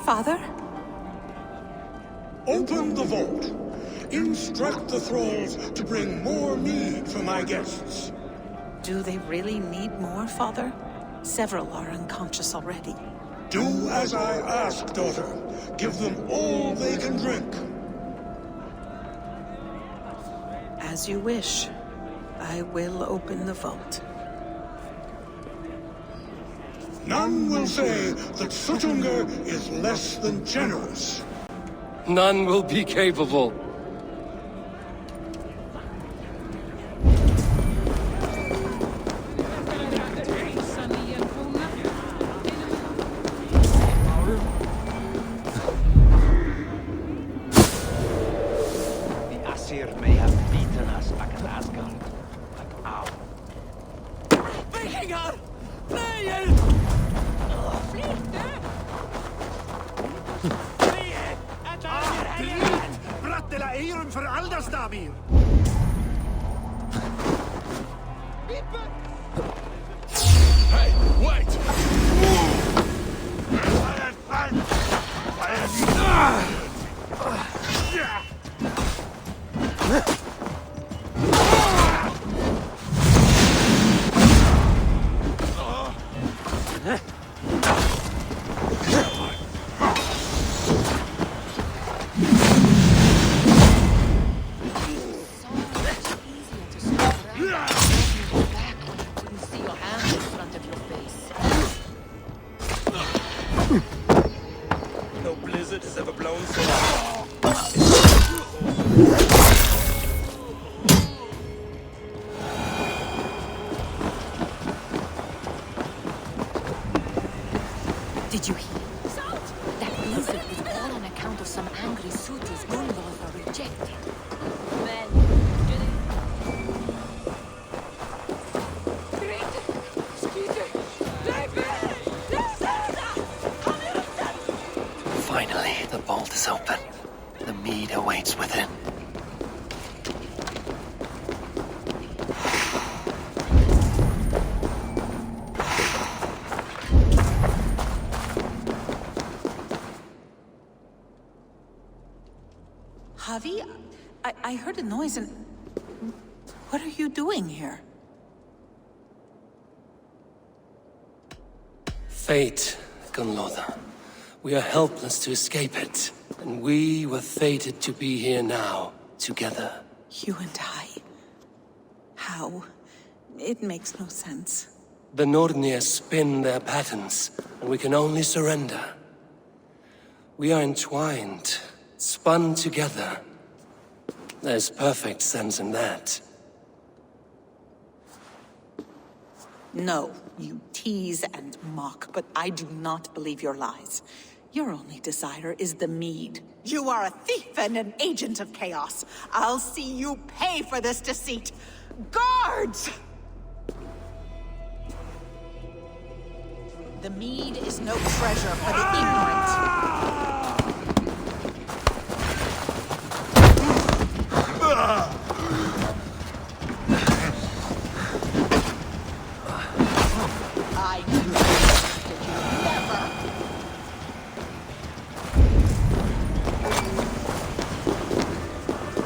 Speaker 8: Father?
Speaker 6: Open the vault. Instruct the thralls to bring more mead for my guests.
Speaker 8: Do they really need more, Father? Several are unconscious already.
Speaker 6: Do as I ask, daughter. Give them all they can drink.
Speaker 8: As you wish. I will open the vault.
Speaker 6: None will say that Sutunga is less than generous.
Speaker 1: None will be capable.
Speaker 10: May have beaten us back at Asgard. But ow.
Speaker 1: Vikingar! Fly!
Speaker 9: Brattela Eirum för Aldersdamir!
Speaker 5: Hey, wait!
Speaker 1: No blizzard has ever blown so.
Speaker 11: Did you hear? That blizzard was all on account of some angry suitors Gunlothar rejected. Men,
Speaker 1: Finally, the vault is open. The mead awaits within.
Speaker 8: Havi, I heard a noise and... What are you doing here?
Speaker 1: Fate, Gunnlotha. We are helpless to escape it. And we were fated to be here now, together.
Speaker 8: You and I? How? It makes no sense.
Speaker 1: The Nordnir spin their patterns, and we can only surrender. We are entwined, spun together. There's perfect sense in that.
Speaker 8: No, you tease and mock, but I do not believe your lies. Your only desire is the mead. You are a thief and an agent of chaos. I'll see you pay for this deceit. Guards! The mead is no treasure for the ignorant. I knew that you never...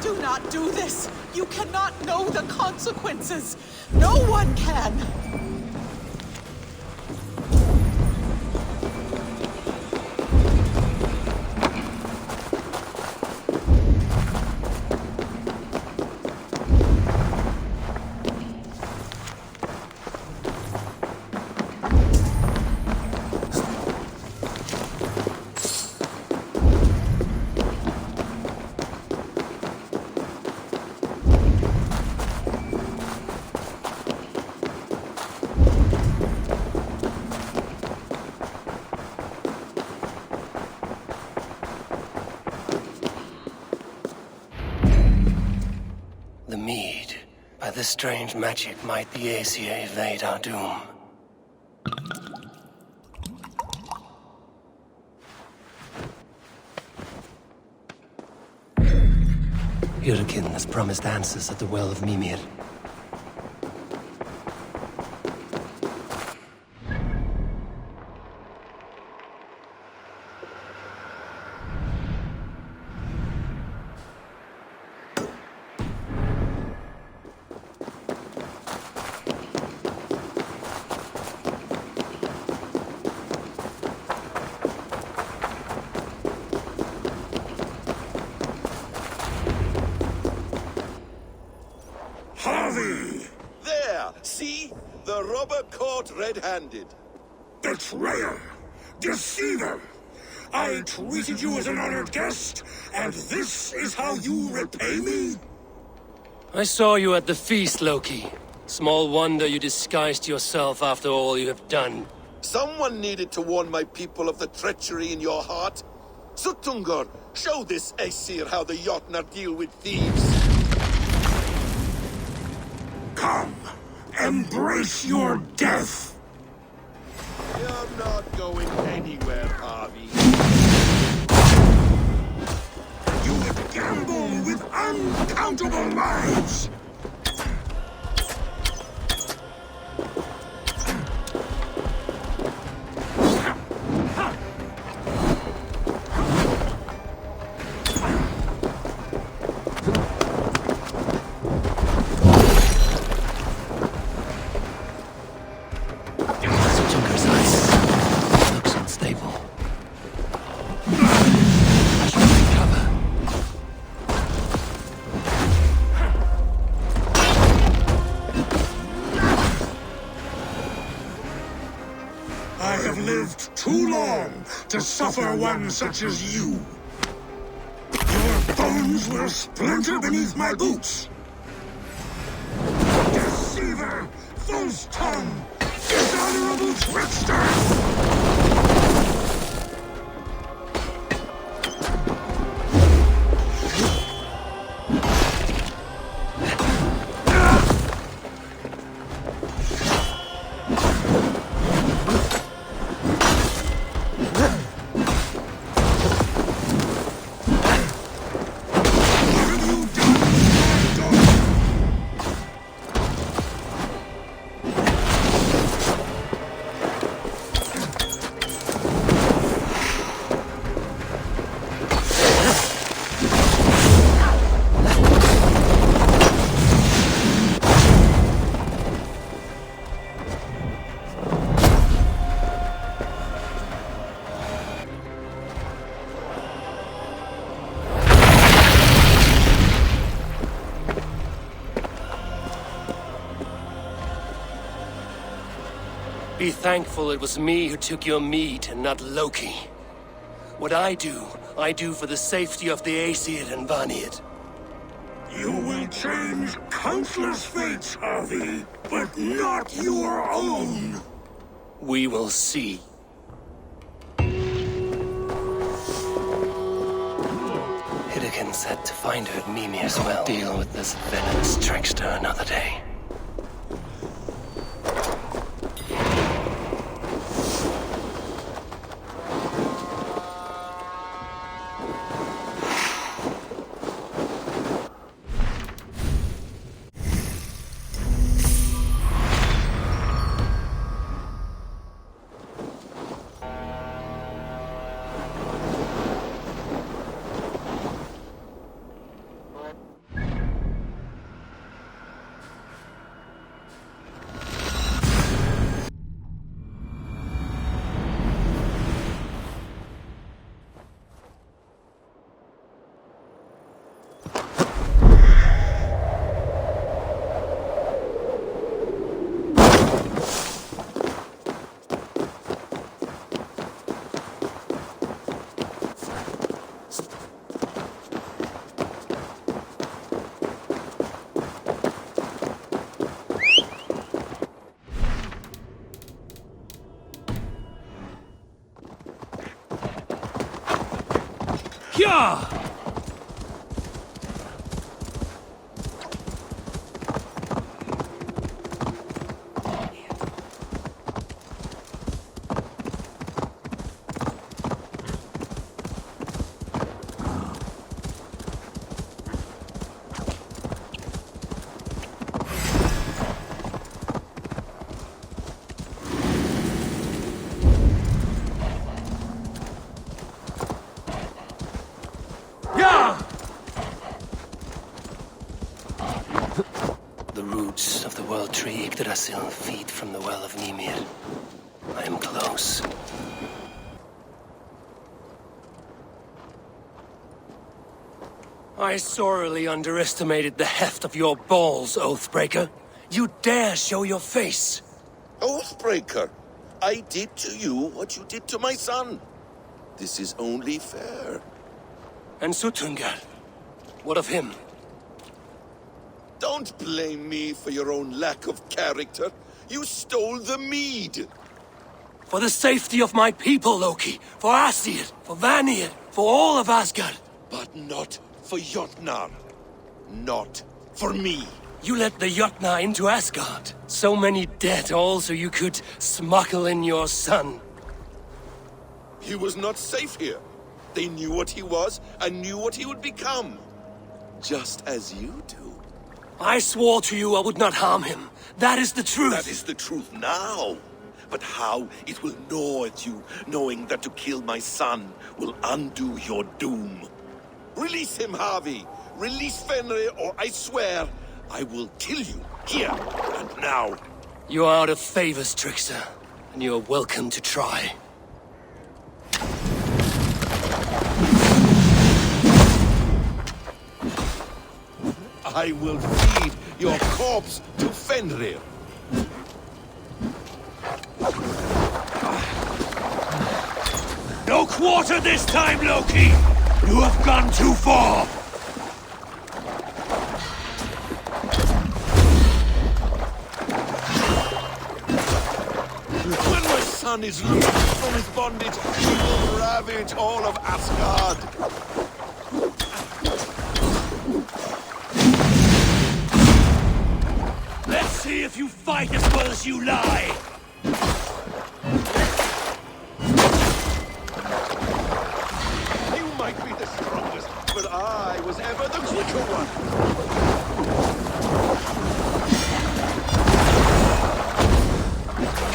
Speaker 8: Do not do this! You cannot know the consequences! No one can!
Speaker 1: The strange magic might the Aesir evade our doom. Jurgen has promised answers at the Well of Mimir.
Speaker 6: Red-handed. Betrayer! Deceiver! I treated you as an honored guest, and this is how you repay me?
Speaker 1: I saw you at the feast, Loki. Small wonder you disguised yourself after all you have done.
Speaker 5: Someone needed to warn my people of the treachery in your heart. Suttungr, show this Aesir how the Jotnar deal with thieves.
Speaker 6: Come, embrace your death!
Speaker 5: You're not going anywhere, Harvey.
Speaker 6: You would gamble with uncountable lives! To suffer one such as you. Your bones will splinter beneath my boots. Deceiver! False tongue! Dishonorable trickster!
Speaker 1: Be thankful it was me who took your meat and not Loki. What I do for the safety of the Aesir and Vanir.
Speaker 6: You will change countless fates, Harvey, but not your own.
Speaker 1: We will see. Hidekin said to find her at Mimir's well. Deal with this villainous trickster another day.
Speaker 13: Yeah!
Speaker 1: Yggdrasil feed from the well of Mimir. I am close. I sorely underestimated the heft of your balls, Oathbreaker. You dare show your face!
Speaker 5: Oathbreaker, I did to you what you did to my son. This is only fair.
Speaker 1: And Suttungr? What of him?
Speaker 5: Don't blame me for your own lack of character. You stole the mead.
Speaker 1: For the safety of my people, Loki. For Aesir, for Vanir, for all of Asgard.
Speaker 5: But not for Jotnar. Not for me.
Speaker 1: You let the Jotnar into Asgard. So many dead, all so you could smuggle in your son.
Speaker 5: He was not safe here. They knew what he was and knew what he would become. Just as you do.
Speaker 1: I swore to you I would not harm him. That is the truth.
Speaker 5: That is the truth now. But how it will gnaw at you, knowing that to kill my son will undo your doom. Release him, Harvey. Release Fenrir, or I swear, I will kill you, here and now.
Speaker 1: You are out of favors, trickster, and you are welcome to try.
Speaker 5: I will feed your corpse to Fenrir.
Speaker 1: No quarter this time, Loki! You have gone too far!
Speaker 5: When my son is loosed from his bondage, he will ravage all of Asgard.
Speaker 1: Let's see if you fight as well as you lie!
Speaker 5: You might be the strongest, but I was ever the quicker one.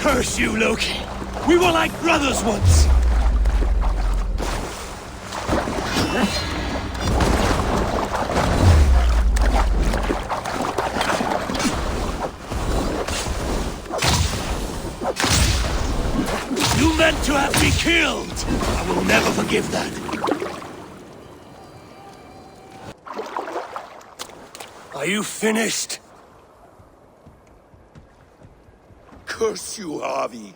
Speaker 1: Curse you, Loki! We were like brothers once! You meant to have me killed! I will never forgive that. Are you finished?
Speaker 5: curse you, Harvey.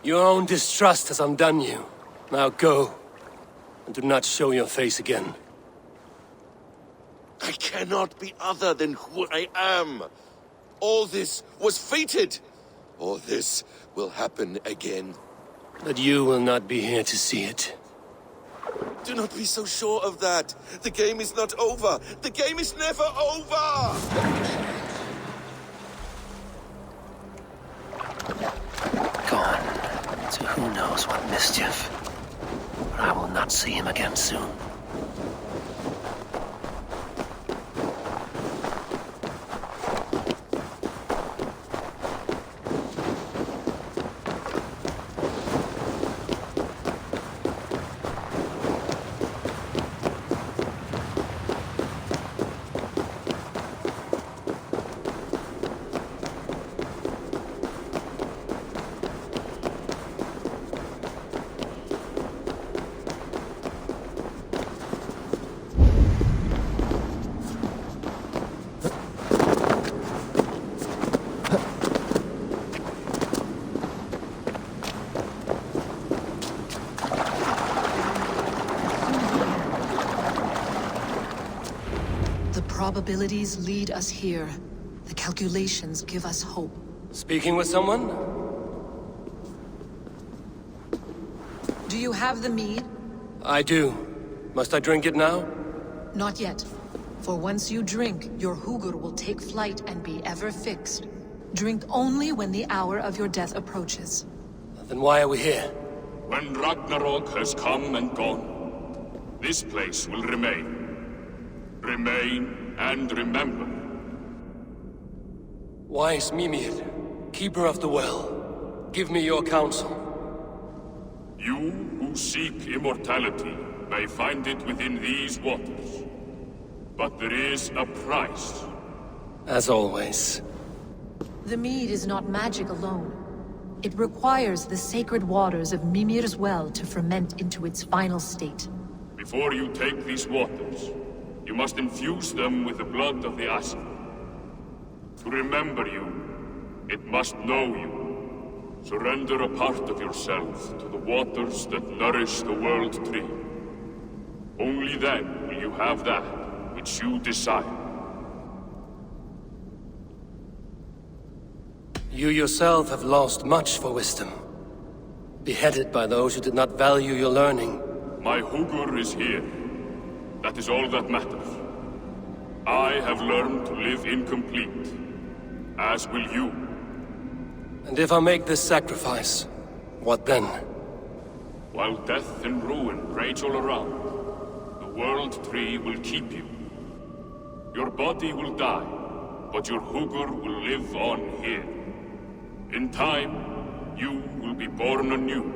Speaker 1: Your own distrust has undone you. Now go, and do not show your face again.
Speaker 5: I cannot be other than who I am. All this was fated. All this will happen again.
Speaker 1: But you will not be here to see it.
Speaker 5: Do not be so sure of that. The game is not over. The game is never over!
Speaker 1: Gone to who knows what mischief. But I will not see him again soon.
Speaker 4: Probabilities lead us here. The calculations give us hope.
Speaker 1: Speaking with someone?
Speaker 4: Do you have the mead?
Speaker 1: I do. Must I drink it now?
Speaker 4: Not yet. For once you drink, your Hugur will take flight and be ever fixed. Drink only when the hour of your death approaches.
Speaker 1: Then why are we here?
Speaker 14: When Ragnarok has come and gone, this place will remain. Remain and remember.
Speaker 1: Wise Mimir, keeper of the well, give me your counsel.
Speaker 14: You who seek immortality may find it within these waters. But there is a price.
Speaker 1: As always.
Speaker 4: The mead is not magic alone. It requires the sacred waters of Mimir's well to ferment into its final state.
Speaker 14: Before you take these waters, you must infuse them with the blood of the Asgard. To remember you, it must know you. Surrender a part of yourself to the waters that nourish the world tree. Only then will you have that which you desire.
Speaker 1: You yourself have lost much for wisdom. Beheaded by those who did not value your learning.
Speaker 14: My Hugur is here. That is all that matters. I have learned to live incomplete, as will you.
Speaker 1: And if I make this sacrifice, what then?
Speaker 14: While death and ruin rage all around, the world tree will keep you. Your body will die, but your Hugur will live on here. In time, you will be born anew,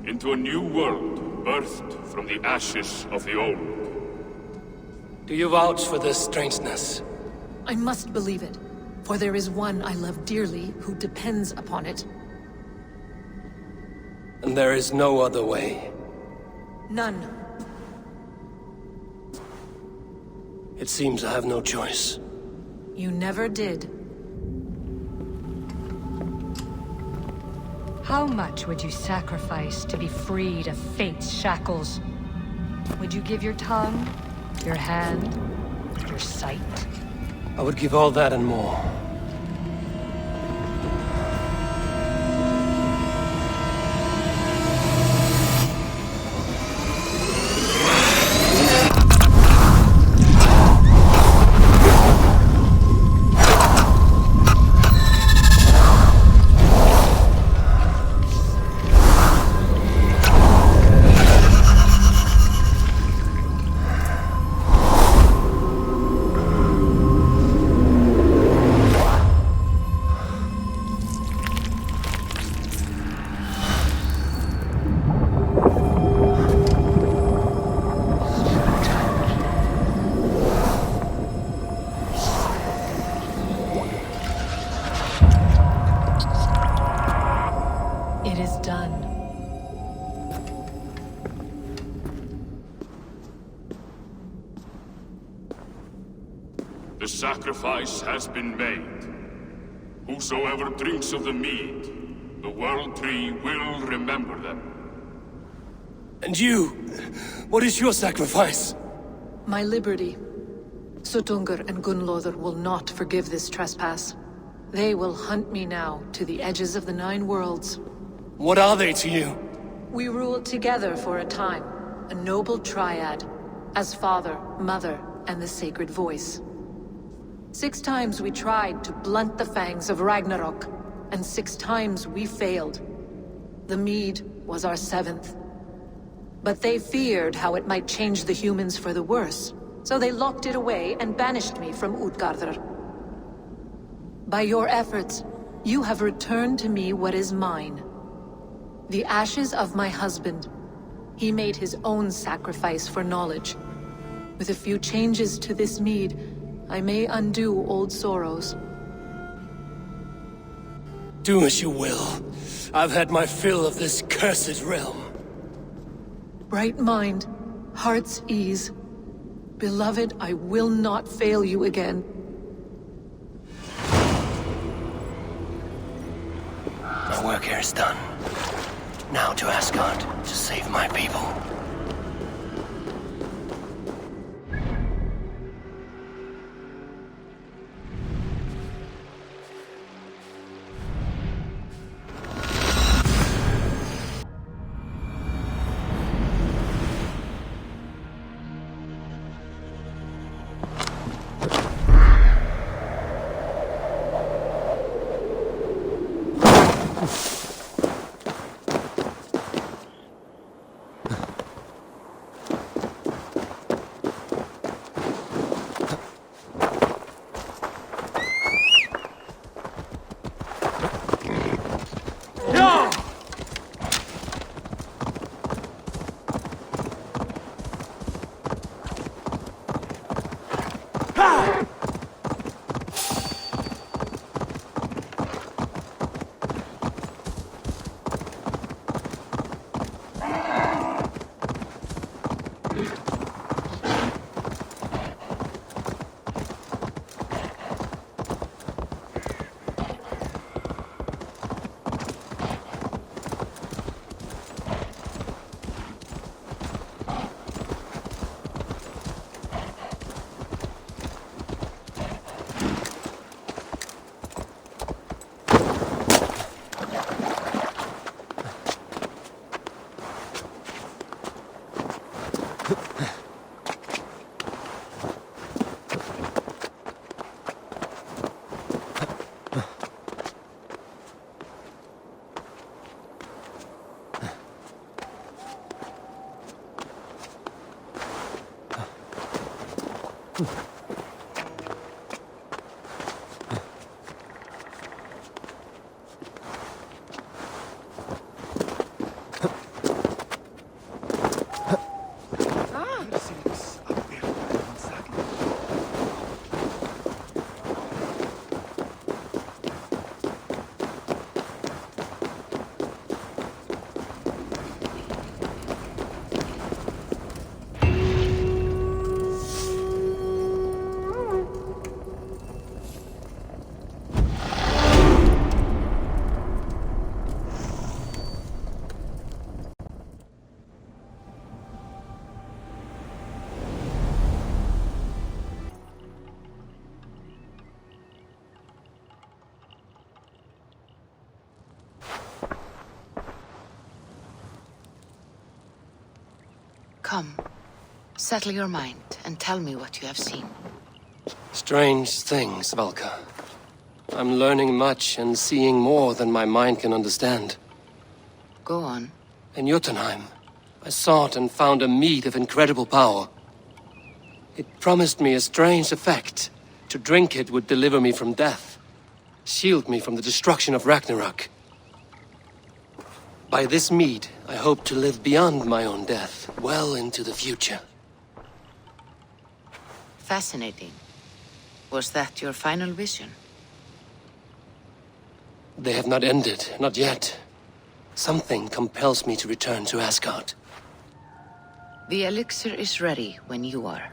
Speaker 14: into a new world birthed from the ashes of the old.
Speaker 1: Do you vouch for this strangeness?
Speaker 4: I must believe it, for there is one I love dearly who depends upon it.
Speaker 1: And there is no other way?
Speaker 4: None.
Speaker 1: It seems I have no choice.
Speaker 4: You never did.
Speaker 3: How much would you sacrifice to be freed of fate's shackles? Would you give your tongue, your hand, your sight?
Speaker 1: I would give all that and more.
Speaker 14: The sacrifice has been made. Whosoever drinks of the mead, the World Tree will remember them.
Speaker 1: And you? What is your sacrifice?
Speaker 4: My liberty. Suttungr and Gunnlothr will not forgive this trespass. They will hunt me now to the edges of the 9 worlds.
Speaker 1: What are they to you?
Speaker 4: We ruled together for a time, a noble triad, as father, mother, and the sacred voice. 6 times we tried to blunt the fangs of Ragnarok, and 6 times we failed. The mead was our 7th. But they feared how it might change the humans for the worse, so they locked it away and banished me from Utgardr. By your efforts, you have returned to me what is mine. The ashes of my husband. He made his own sacrifice for knowledge. With a few changes to this mead, I may undo old sorrows.
Speaker 1: Do as you will. I've had my fill of this cursed realm.
Speaker 4: Bright mind, heart's ease. Beloved, I will not fail you again.
Speaker 1: My work here is done. Now to Asgard to save my people.
Speaker 2: Come, settle your mind and tell me what you have seen.
Speaker 1: Strange things, Valka. I'm learning much and seeing more than my mind can understand.
Speaker 2: Go on.
Speaker 1: In Jotunheim, I sought and found a mead of incredible power. It promised me a strange effect. To drink it would deliver me from death, shield me from the destruction of Ragnarok. By this mead, I hope to live beyond my own death, well into the future.
Speaker 2: Fascinating. Was that your final vision?
Speaker 1: They have not ended, not yet. Something compels me to return to Asgard.
Speaker 2: The elixir is ready when you are.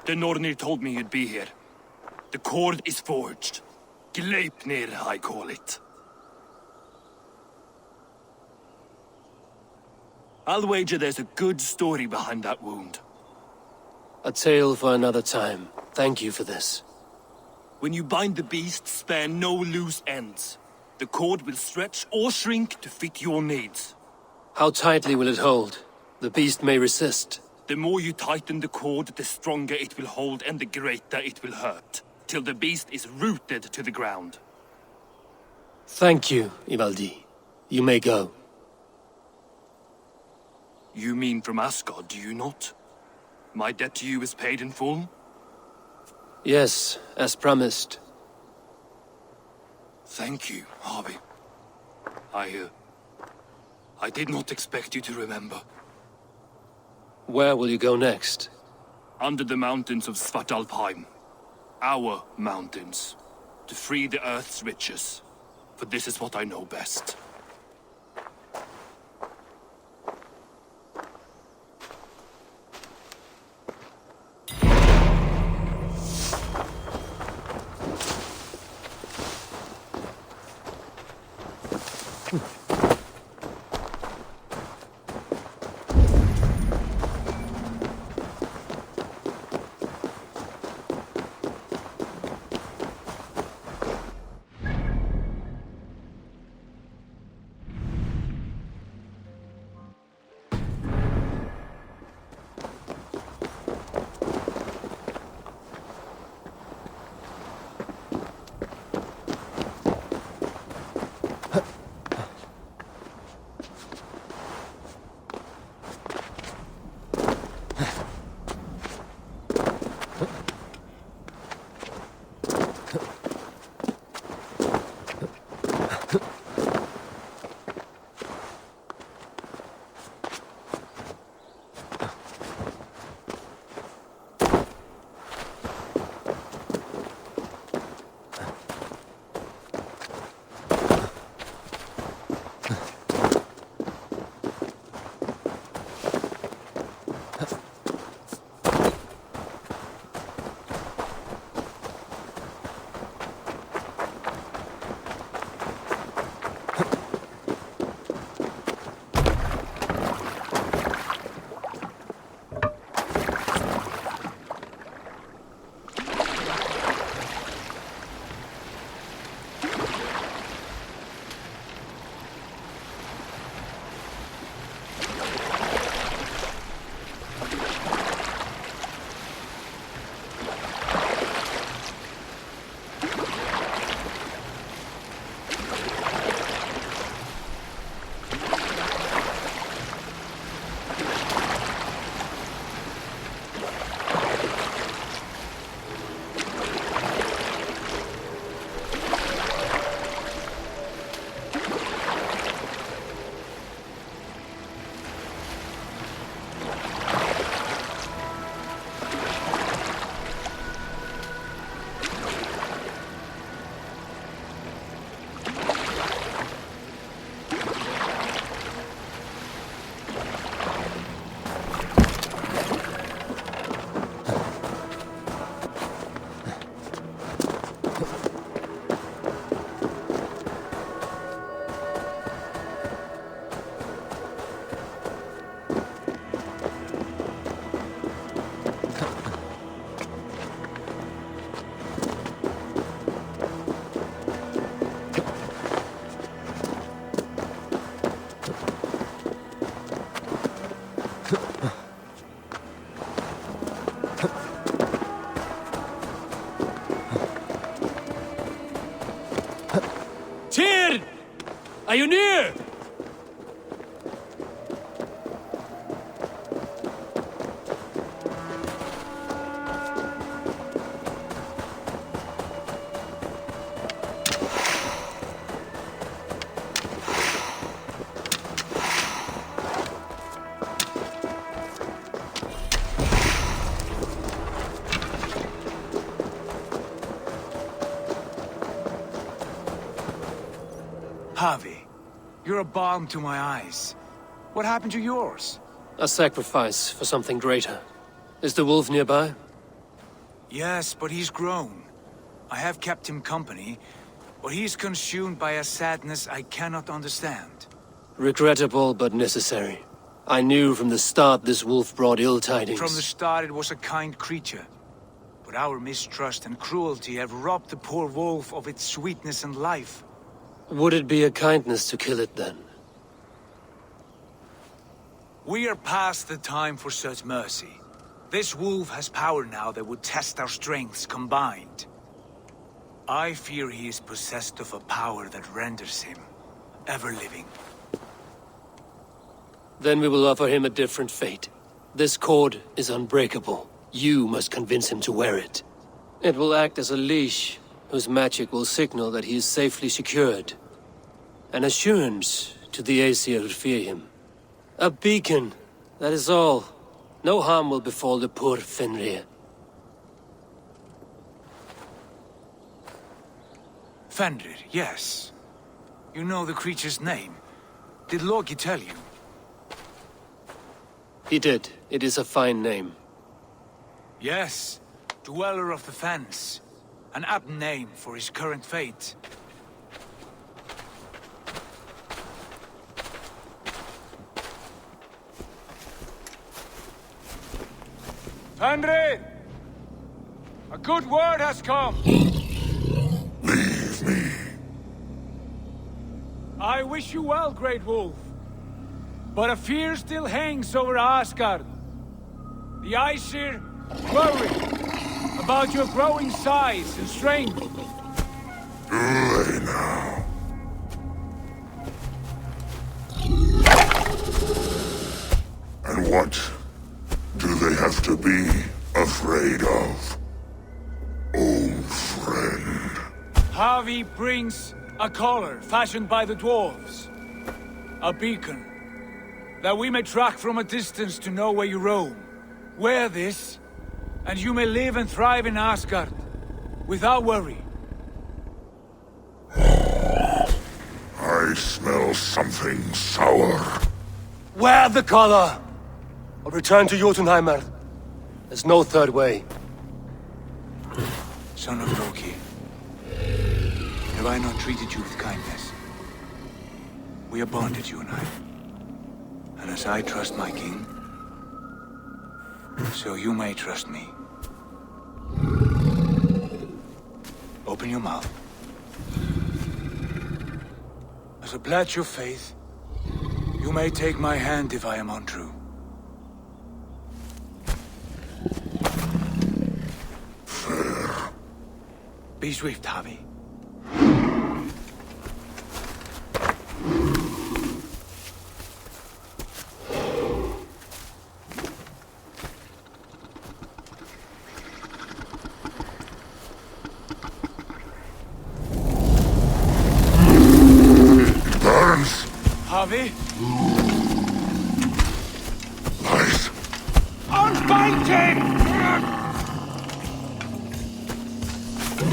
Speaker 13: The Nornir told me you'd be here. The cord is forged. Gleipnir, I call it. I'll wager there's a good story behind that wound.
Speaker 1: A tale for another time. Thank you for this.
Speaker 13: When you bind the beast, spare no loose ends. The cord will stretch or shrink to fit your needs.
Speaker 1: How tightly will it hold? The beast may resist.
Speaker 13: The more you tighten the cord, the stronger it will hold and the greater it will hurt, till the beast is rooted to the ground.
Speaker 1: Thank you, Ivaldi. You may go.
Speaker 13: You mean from Asgard, do you not? My debt to you is paid in full?
Speaker 1: Yes, as promised.
Speaker 13: Thank you, Harvey. I did not expect you to remember.
Speaker 1: Where will you go next?
Speaker 13: Under the mountains of Svartalfheim. Our mountains. To free the Earth's riches. For this is what I know best.
Speaker 1: Are you near?
Speaker 9: Harvey, you're a balm to my eyes. What happened to yours?
Speaker 1: A sacrifice for something greater. Is the wolf nearby?
Speaker 15: Yes, but he's grown. I have kept him company, but he's consumed by a sadness I cannot understand.
Speaker 1: Regrettable, but necessary. I knew from the start this wolf brought ill tidings.
Speaker 15: From the start it was a kind creature. But our mistrust and cruelty have robbed the poor wolf of its sweetness and life.
Speaker 1: Would it be a kindness to kill it, then?
Speaker 15: We are past the time for such mercy. This wolf has power now that would test our strengths combined. I fear he is possessed of a power that renders him ever-living.
Speaker 1: Then we will offer him a different fate. This cord is unbreakable. You must convince him to wear it. It will act as a leash, whose magic will signal that he is safely secured. An assurance to the Aesir who fear him. A beacon, that is all. No harm will befall the poor Fenrir.
Speaker 15: Fenrir, yes. You know the creature's name. Did Loki tell you?
Speaker 1: He did. It is a fine name.
Speaker 15: Yes. Dweller of the Fens. An apt name for his current fate. Fenrir! A good word has come!
Speaker 6: Leave me.
Speaker 15: I wish you well, Great Wolf. But a fear still hangs over Asgard. The Aesir worry about your growing size and strength.
Speaker 6: Do they now? And what do they have to be afraid of? Old friend.
Speaker 15: Havi brings a collar fashioned by the dwarves. A beacon. That we may track from a distance to know where you roam. Wear this, and you may live and thrive in Asgard, without worry.
Speaker 6: I smell something sour.
Speaker 1: Wear the collar! Or return to Jotunheim. There's no third way.
Speaker 15: Son of Loki, have I not treated you with kindness? We are bonded, you and I. And as I trust my king, so you may trust me. Open your mouth. As a pledge of faith, you may take my hand if I am untrue.
Speaker 6: Fair.
Speaker 15: Be swift, Havi. Havi?
Speaker 6: Lies.
Speaker 15: Unbind him!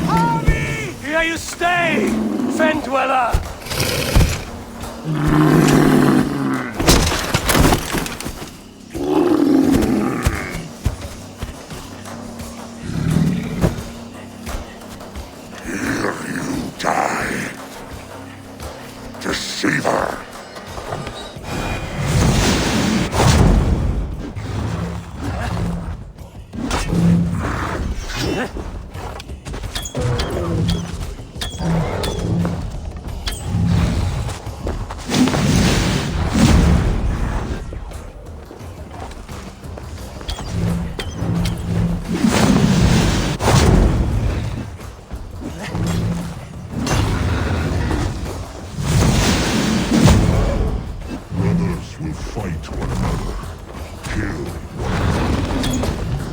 Speaker 15: Havi!
Speaker 1: Here you stay, Fen Dweller!
Speaker 6: Here you die. Deceiver.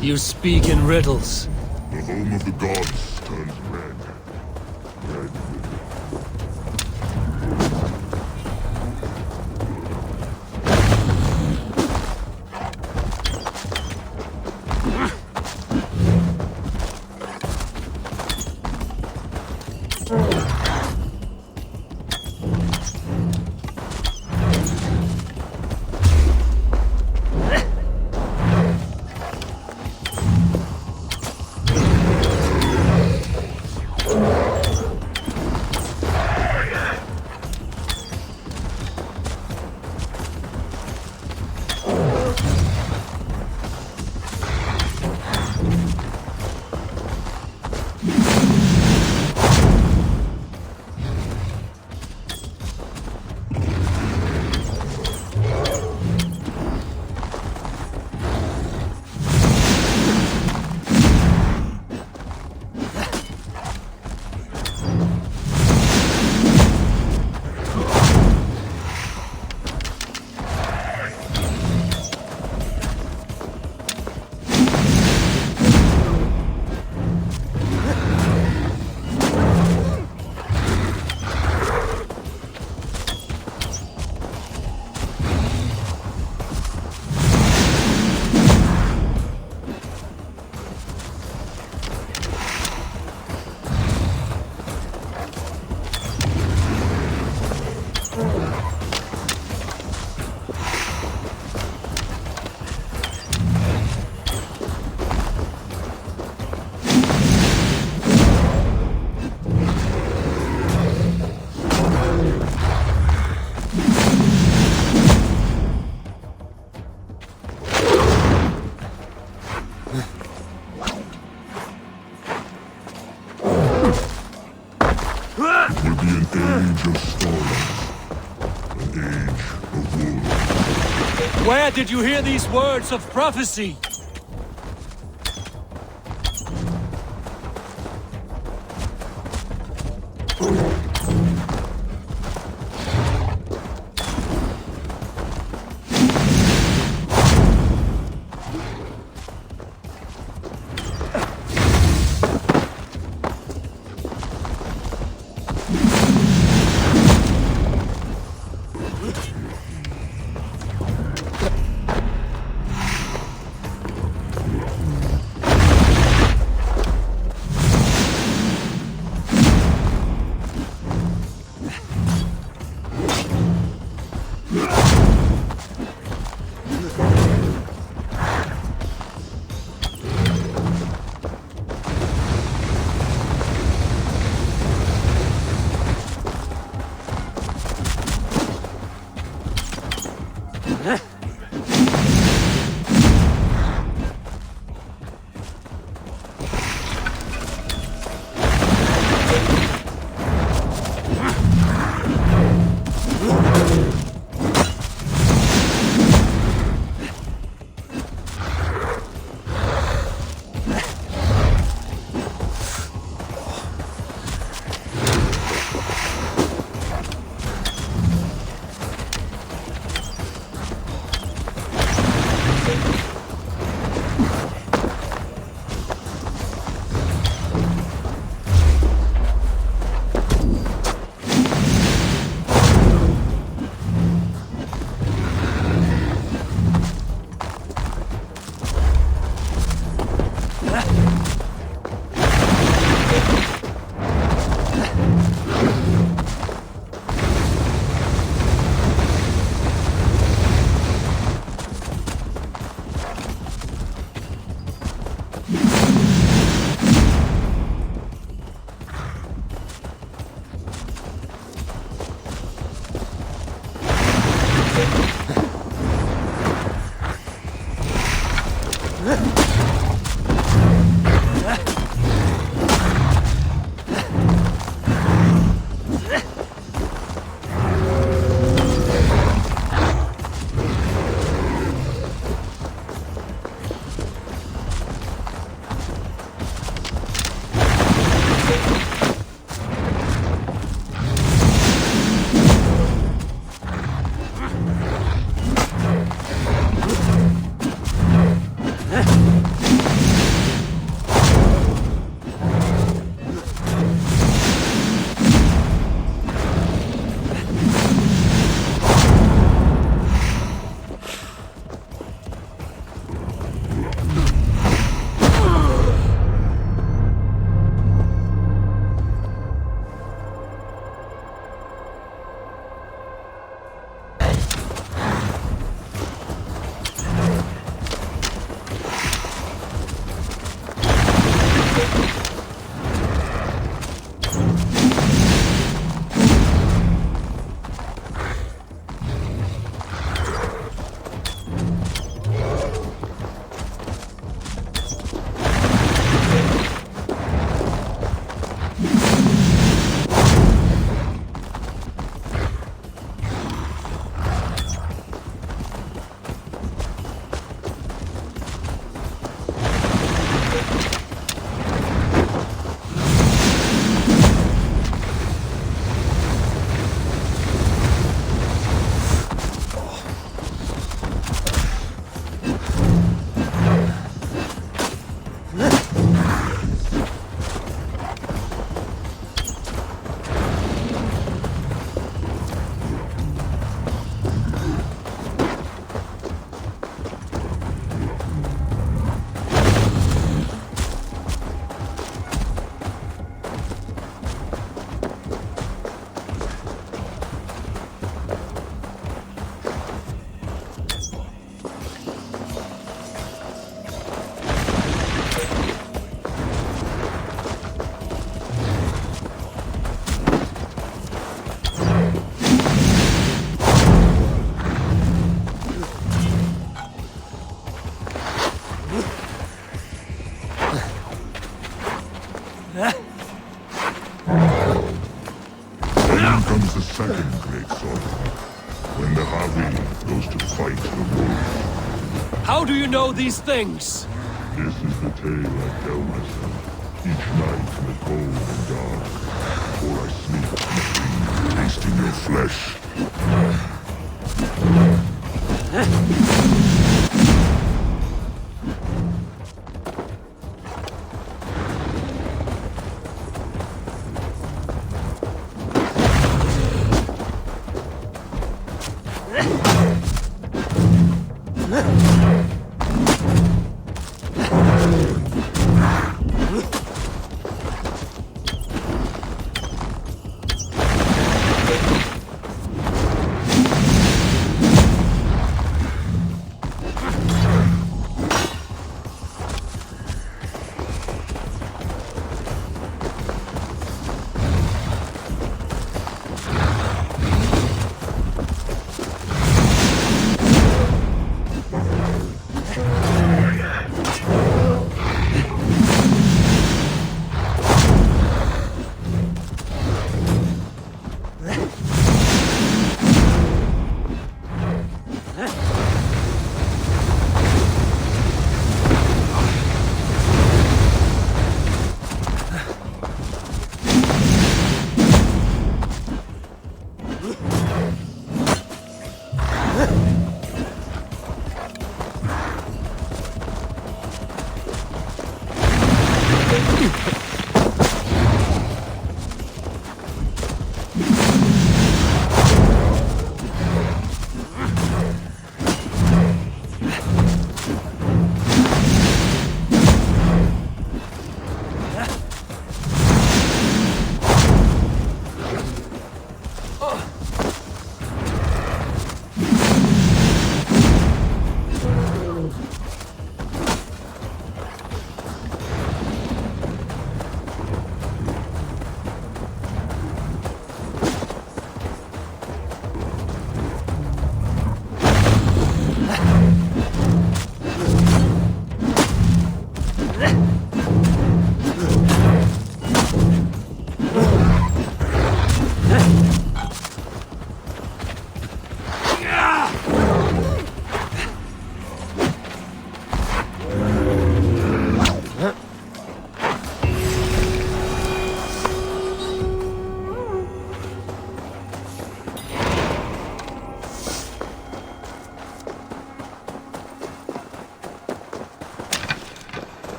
Speaker 1: You speak in riddles.
Speaker 6: The home of the gods turns red. Red. It will be an age of storms. An age of war.
Speaker 15: Where did you hear these words of prophecy?
Speaker 16: comes the second great sorrow, when the Havi goes to fight the wolf.
Speaker 1: How do you know these things?
Speaker 16: This is the tale I tell myself, each night in the cold and dark, before I sleep, tasting your flesh.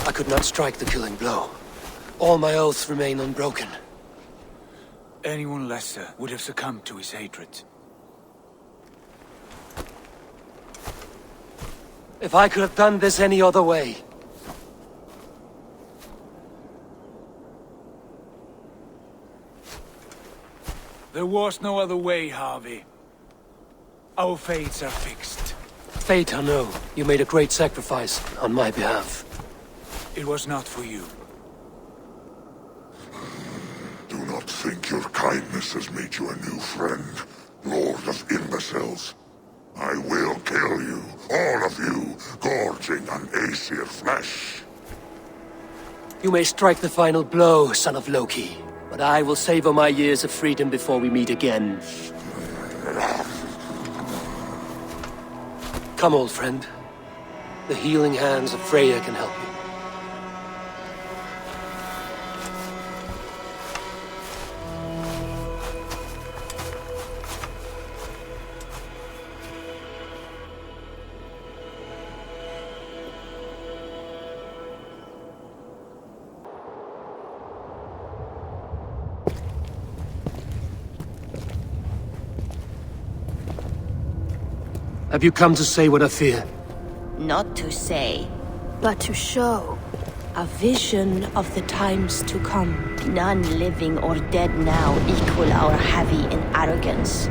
Speaker 1: I could not strike the killing blow. All my oaths remain unbroken.
Speaker 15: Anyone lesser would have succumbed to his hatred.
Speaker 1: If I could have done this any other way.
Speaker 15: There was no other way, Harvey. Our fates are fixed.
Speaker 1: Fate, I know. You made a great sacrifice on my behalf.
Speaker 15: It was not for you.
Speaker 6: Do not think your kindness has made you a new friend, Lord of Imbeciles. I will kill you, all of you, gorging on Aesir flesh.
Speaker 1: You may strike the final blow, son of Loki, but I will savor my years of freedom before we meet again. Come, old friend. The healing hands of Freya can help you. Have you come to say what I fear?
Speaker 11: Not to say,
Speaker 7: but to show.
Speaker 11: a vision of the times to come. None living or dead now equal our heavy in arrogance.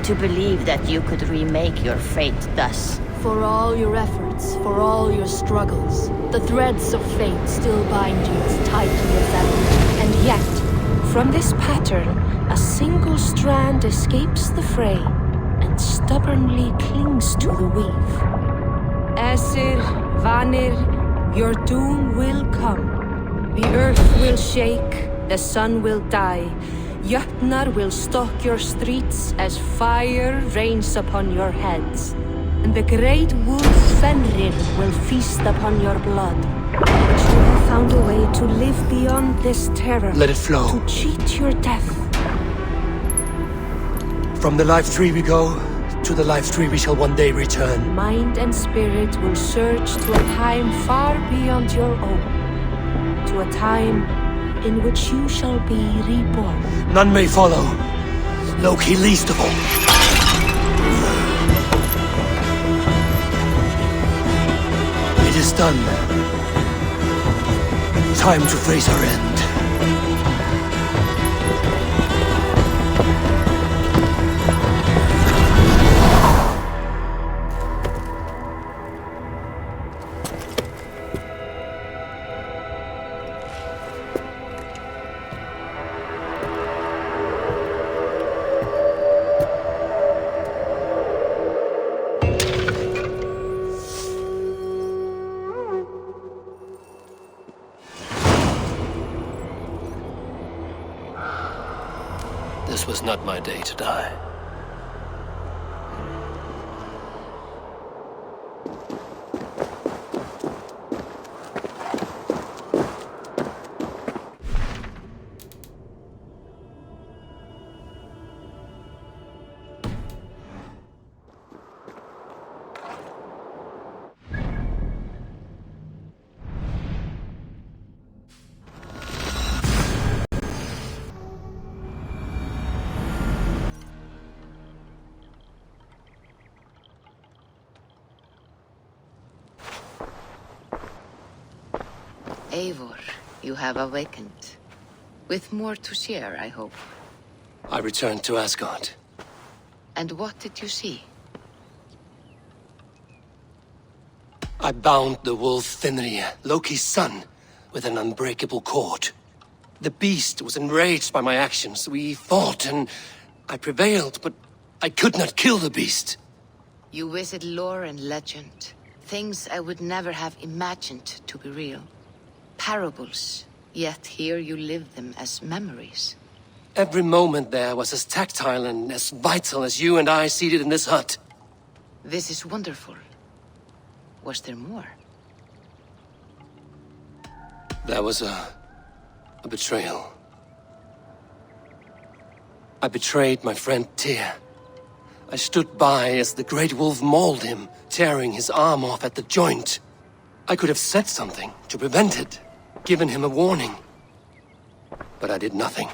Speaker 11: To believe that you could remake your fate thus.
Speaker 7: For all your efforts, for all your struggles, the threads of fate still bind you as tightly as ever. And yet, from this pattern, a single strand escapes the fray and stubbornly clings to the weave. Esir, Vanir, your doom will come. The earth will shake, the sun will die. Jötnar will stalk your streets as fire rains upon your heads. And the great wolf Fenrir will feast upon your blood. But you have found a way to live beyond this terror.
Speaker 1: Let it flow.
Speaker 7: To cheat your death.
Speaker 1: From the life tree we go, to the life tree we shall one day return.
Speaker 7: Mind and spirit will surge to a time far beyond your own. To a time in which you shall be reborn.
Speaker 1: None may follow. Loki least of all. It is done. Time to face our end. This was not my day to die.
Speaker 2: Eivor, you have awakened. With more to share, I hope.
Speaker 1: I returned to Asgard.
Speaker 2: And what did you see?
Speaker 1: I bound the wolf Fenrir, Loki's son, with an unbreakable cord. The beast was enraged by my actions. We fought and I prevailed, but I could not kill the beast.
Speaker 2: You visit lore and legend. Things I would never have imagined to be real. Parables, yet here you live them as memories.
Speaker 1: Every moment there was as tactile and as vital as you and I seated in this hut.
Speaker 2: This is wonderful. Was there more?
Speaker 1: There was a betrayal. I betrayed my friend Tyr. I stood by as the great wolf mauled him, tearing his arm off at the joint. I could have said something to prevent it, given him a warning. But I did nothing.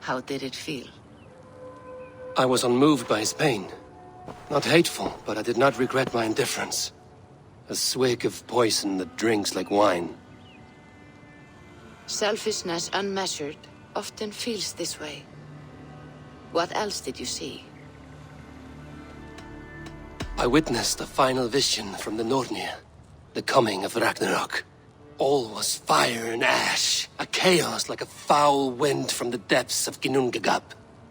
Speaker 2: How did it feel?
Speaker 1: I was unmoved by his pain. Not hateful, but I did not regret my indifference. A swig of poison that drinks like wine.
Speaker 2: Selfishness unmeasured often feels this way. What else did you see?
Speaker 1: I witnessed a final vision from the Nornir. The coming of Ragnarok. All was fire and ash, a chaos like a foul wind from the depths of Ginnungagap.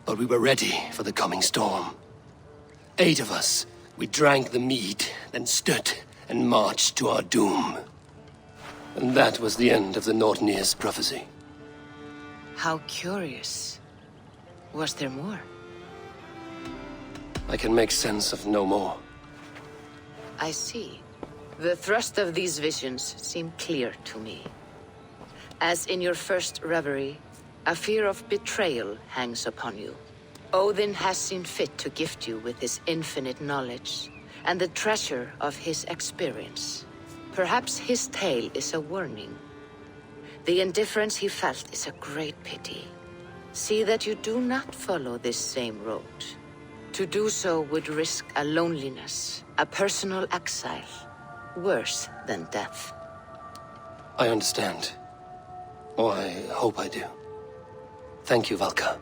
Speaker 1: But we were ready for the coming storm. 8 of us, we drank the mead, then stood and marched to our doom. And that was the end of the Nornir's prophecy.
Speaker 2: How curious. Was there more?
Speaker 1: I can make sense of no more.
Speaker 2: I see. The thrust of these visions seem clear to me. As in your first reverie, a fear of betrayal hangs upon you. Odin has seen fit to gift you with his infinite knowledge, and the treasure of his experience. Perhaps his tale is a warning. The indifference he felt is a great pity. See that you do not follow this same road. To do so would risk a loneliness, a personal exile. Worse than death.
Speaker 1: I understand. Or I hope I do. Thank you, Valka.